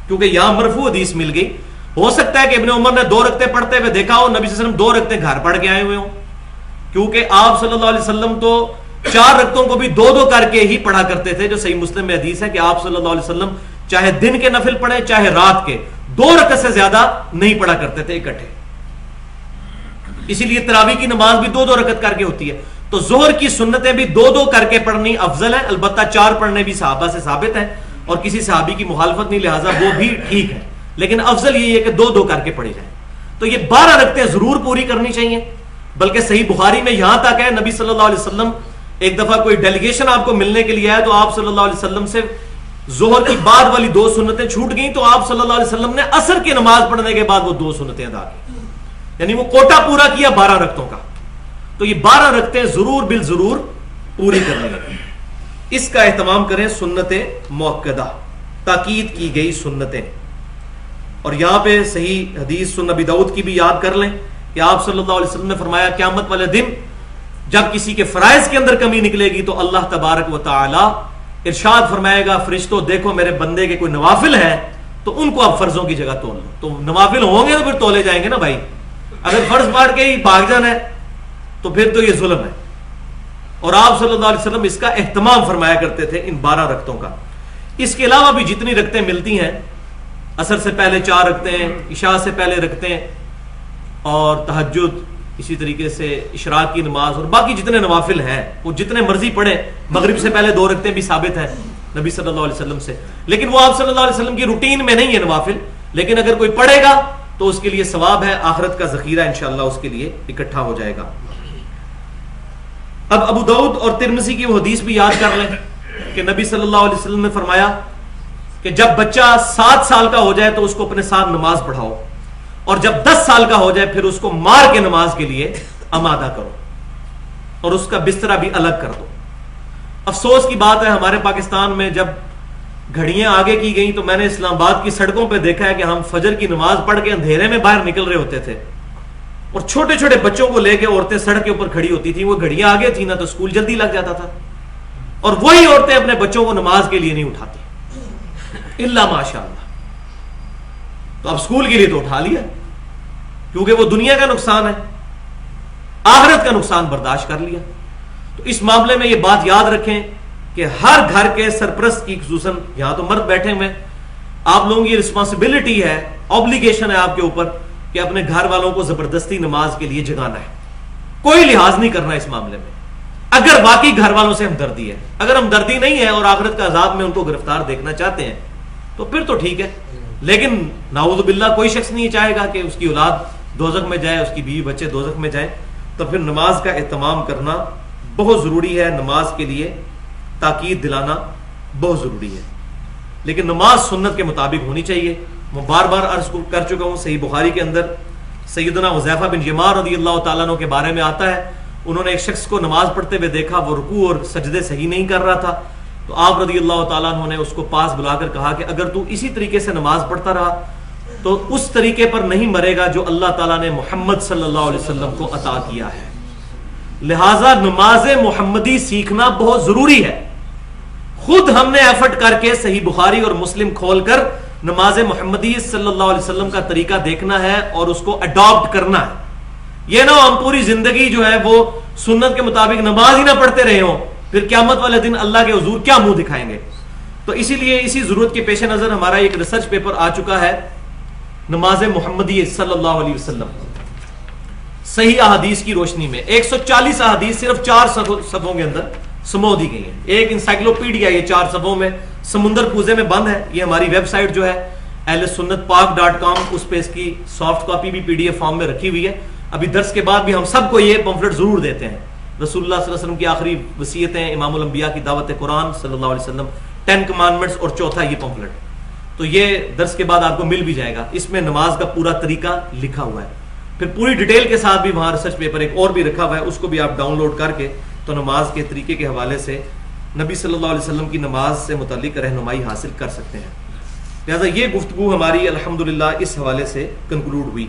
کیونکہ یہاں مرفوع حدیث مل گئی۔ ہو سکتا ہے کہ ابن عمر نے 2 رکعتیں پڑھتے ہوئے دیکھا ہو، نبی صلی اللہ علیہ وسلم 2 رکعتیں گھر پڑھ کے آئے ہوئے ہوں، کیونکہ آپ صلی اللہ علیہ وسلم تو 4 رکعتوں کو بھی 2 کر کے ہی پڑھا کرتے تھے، جو صحیح مسلم میں حدیث ہے کہ آپ صلی اللہ علیہ وسلم چاہے دن کے نفل پڑھے چاہے رات کے، 2 رکعت سے زیادہ نہیں پڑھا کرتے تھے اکٹھے۔ اسی لیے تراویح کی نماز بھی 2 رکعت کر کے ہوتی ہے، تو ظہر کی سنتیں بھی 2 کر کے پڑھنی افضل ہے، البتہ 4 پڑھنے بھی صحابہ سے ثابت ہے اور کسی صحابی کی مخالفت نہیں، لہٰذا وہ بھی ٹھیک ہے، لیکن افضل یہ ہے کہ 2 کر کے پڑھی جائیں۔ تو یہ 12 رکعتیں ضرور پوری کرنی چاہیے، بلکہ صحیح بخاری میں یہاں تک ہے نبی صلی اللہ علیہ وسلم ایک دفعہ کوئی ڈیلیگیشن آپ کو ملنے کے لیے آیا تو آپ صلی اللہ علیہ وسلم سے ظہر کی بعد والی 2 سنتیں چھوٹ گئیں، تو آپ صلی اللہ علیہ وسلم نے عصر کی نماز پڑھنے کے بعد وہ 2 سنتیں ادا کی، یعنی وہ کوٹا پورا کیا 12 رکعتوں کا۔ تو یہ 12 رکعتیں ضرور بالضرور پوری کرنی ہے، اس کا اہتمام کریں۔ سنت مؤکدہ، تاکید کی گئی سنتیں، اور یہاں پہ صحیح حدیث سنن ابی داؤد کی بھی یاد کر لیں کہ آپ صلی اللہ علیہ وسلم نے فرمایا قیامت والے دن جب کسی کے فرائض کے اندر کمی نکلے گی تو اللہ تبارک و تعالی ارشاد فرمائے گا فرشتوں دیکھو میرے بندے کے کوئی نوافل ہیں تو ان کو اب فرضوں کی جگہ تول لو۔ تو نوافل ہوں گے تو پھر تولے جائیں گے نا بھائی، اگر فرض پڑھ کے ہی بھاگ جانا ہے تو پھر تو یہ ظلم ہے۔ اور آپ صلی اللہ علیہ وسلم اس کا اہتمام فرمایا کرتے تھے ان 12 رکعتوں کا۔ اس کے علاوہ بھی جتنی رکعتیں ملتی ہیں، عصر سے پہلے 4 رکعتیں، عشاء سے پہلے رکعتیں، اور تہجد، اسی طریقے سے اشراق کی نماز، اور باقی جتنے نوافل ہیں وہ جتنے مرضی پڑھیں۔ مغرب سے پہلے 2 رکعتیں بھی ثابت ہیں نبی صلی اللہ علیہ وسلم سے، لیکن وہ آپ صلی اللہ علیہ وسلم کی روٹین میں نہیں ہے نوافل، لیکن اگر کوئی پڑھے گا تو اس کے لیے ثواب ہے، آخرت کا ذخیرہ انشاءاللہ اس کے لیے اکٹھا ہو جائے گا۔ اب ابو داؤد اور ترمذی کی وہ حدیث بھی یاد کر لیں کہ نبی صلی اللہ علیہ وسلم نے فرمایا کہ جب بچہ 7 سال کا ہو جائے تو اس کو اپنے ساتھ نماز پڑھاؤ، اور جب 10 سال کا ہو جائے پھر اس کو مار کے نماز کے لیے آمادہ کرو اور اس کا بسترا بھی الگ کر دو۔ افسوس کی بات ہے ہمارے پاکستان میں جب گھڑیاں آگے کی گئیں تو میں نے اسلام آباد کی سڑکوں پہ دیکھا ہے کہ ہم فجر کی نماز پڑھ کے اندھیرے میں باہر نکل رہے ہوتے تھے، اور چھوٹے چھوٹے بچوں کو لے کے عورتیں سڑک کے اوپر کھڑی ہوتی تھیں، وہ گھڑیاں آگے تھیں نا تو اسکول جلدی لگ جاتا تھا، اور وہی عورتیں اپنے بچوں کو نماز کے لیے نہیں اٹھاتی الا ماشاء اللہ۔ تو اب اسکول کے لیے تو اٹھا لیا، کیونکہ وہ دنیا کا نقصان ہے، آخرت کا نقصان برداشت کر لیا۔ تو اس معاملے میں یہ بات یاد رکھیں کہ ہر گھر کے سرپرست کی، خصوصاً یہاں تو مرد بیٹھے ہوئے، آپ لوگوں کی رسپانسبلٹی ہے، اوبلیگیشن ہے آپ کے اوپر کہ اپنے گھر والوں کو زبردستی نماز کے لیے جگانا ہے، کوئی لحاظ نہیں کرنا اس معاملے میں، اگر باقی گھر والوں سے ہمدردی ہے۔ اگر ہمدردی نہیں ہے اور آخرت کا عذاب میں ان کو گرفتار دیکھنا چاہتے ہیں تو پھر تو ٹھیک ہے، لیکن نعوذ باللہ کوئی شخص نہیں چاہے گا کہ اس کی اولاد دوزخ میں جائے، اس کی بیوی بچے دوزخ میں جائیں، تو پھر نماز کا اہتمام کرنا بہت ضروری ہے، نماز کے لیے تاکید دلانا بہت ضروری ہے۔ لیکن نماز سنت کے مطابق ہونی چاہیے۔ میں بار بار عرض کر چکا ہوں، صحیح بخاری کے اندر سیدنا حذیفہ بن یمان رضی اللہ تعالیٰ عنہ کے بارے میں آتا ہے، انہوں نے ایک شخص کو نماز پڑھتے ہوئے دیکھا، وہ رکوع اور سجدے صحیح نہیں کر رہا تھا، تو آپ رضی اللہ تعالیٰ عنہ نے اس کو پاس بلا کر کہا کہ اگر تو اسی طریقے سے نماز پڑھتا رہا تو اس طریقے پر نہیں مرے گا جو اللہ تعالیٰ نے محمد صلی اللہ علیہ وسلم کو عطا کیا ہے۔ لہٰذا نماز محمدی سیکھنا بہت ضروری ہے۔ خود ہم نے ایفرٹ کر کے صحیح بخاری اور مسلم کھول کر نماز محمدی صلی اللہ علیہ وسلم کا طریقہ دیکھنا ہے اور اس کو اڈاپٹ کرنا ہے۔ یہ نہ ہم پوری زندگی جو ہے وہ سنت کے مطابق نماز ہی نہ پڑھتے رہے ہوں، پھر قیامت والے دن اللہ کے حضور کیا منہ دکھائیں گے۔ تو اسی لیے اسی ضرورت کے پیش نظر ہمارا ایک ریسرچ پیپر آ چکا ہے، نماز محمدی صلی اللہ علیہ وسلم صحیح احادیث کی روشنی میں۔ 140 احادیث صرف 4 صفحوں کے اندر سمو دی گئی ہیں، ایک انسائکلوپیڈیا یہ 4 صفحوں میں سمندر پوزے میں بند ہے۔ یہ ہماری ویب سائٹ جو ہے ahlsunnatpak.com، اس پہ اس کی سافٹ کاپی بھی PDF فارم میں رکھی ہوئی ہے۔ ابھی درس کے بعد بھی ہم سب کو یہ پمفلٹ ضرور دیتے ہیں، رسول اللہ صلی اللہ علیہ وسلم کی آخری وصیتیں، امام الانبیاء کی دعوت قرآن صلی اللہ علیہ وسلم، 10 کمانڈمنٹس اور چوتھا یہ پمفلٹ، تو یہ درس کے بعد آپ کو مل بھی جائے گا۔ اس میں نماز کا پورا طریقہ لکھا ہوا ہے، پھر پوری ڈیٹیل کے ساتھ بھی وہاں ریسرچ پیپر ایک اور بھی رکھا ہوا ہے، اس کو بھی آپ ڈاؤن لوڈ کر کے تو نماز کے طریقے کے حوالے سے نبی صلی اللہ علیہ وسلم کی نماز سے متعلق رہنمائی حاصل کر سکتے ہیں۔ لہٰذا یہ گفتگو ہماری الحمدللہ اس حوالے سے کنکلوڈ ہوئی۔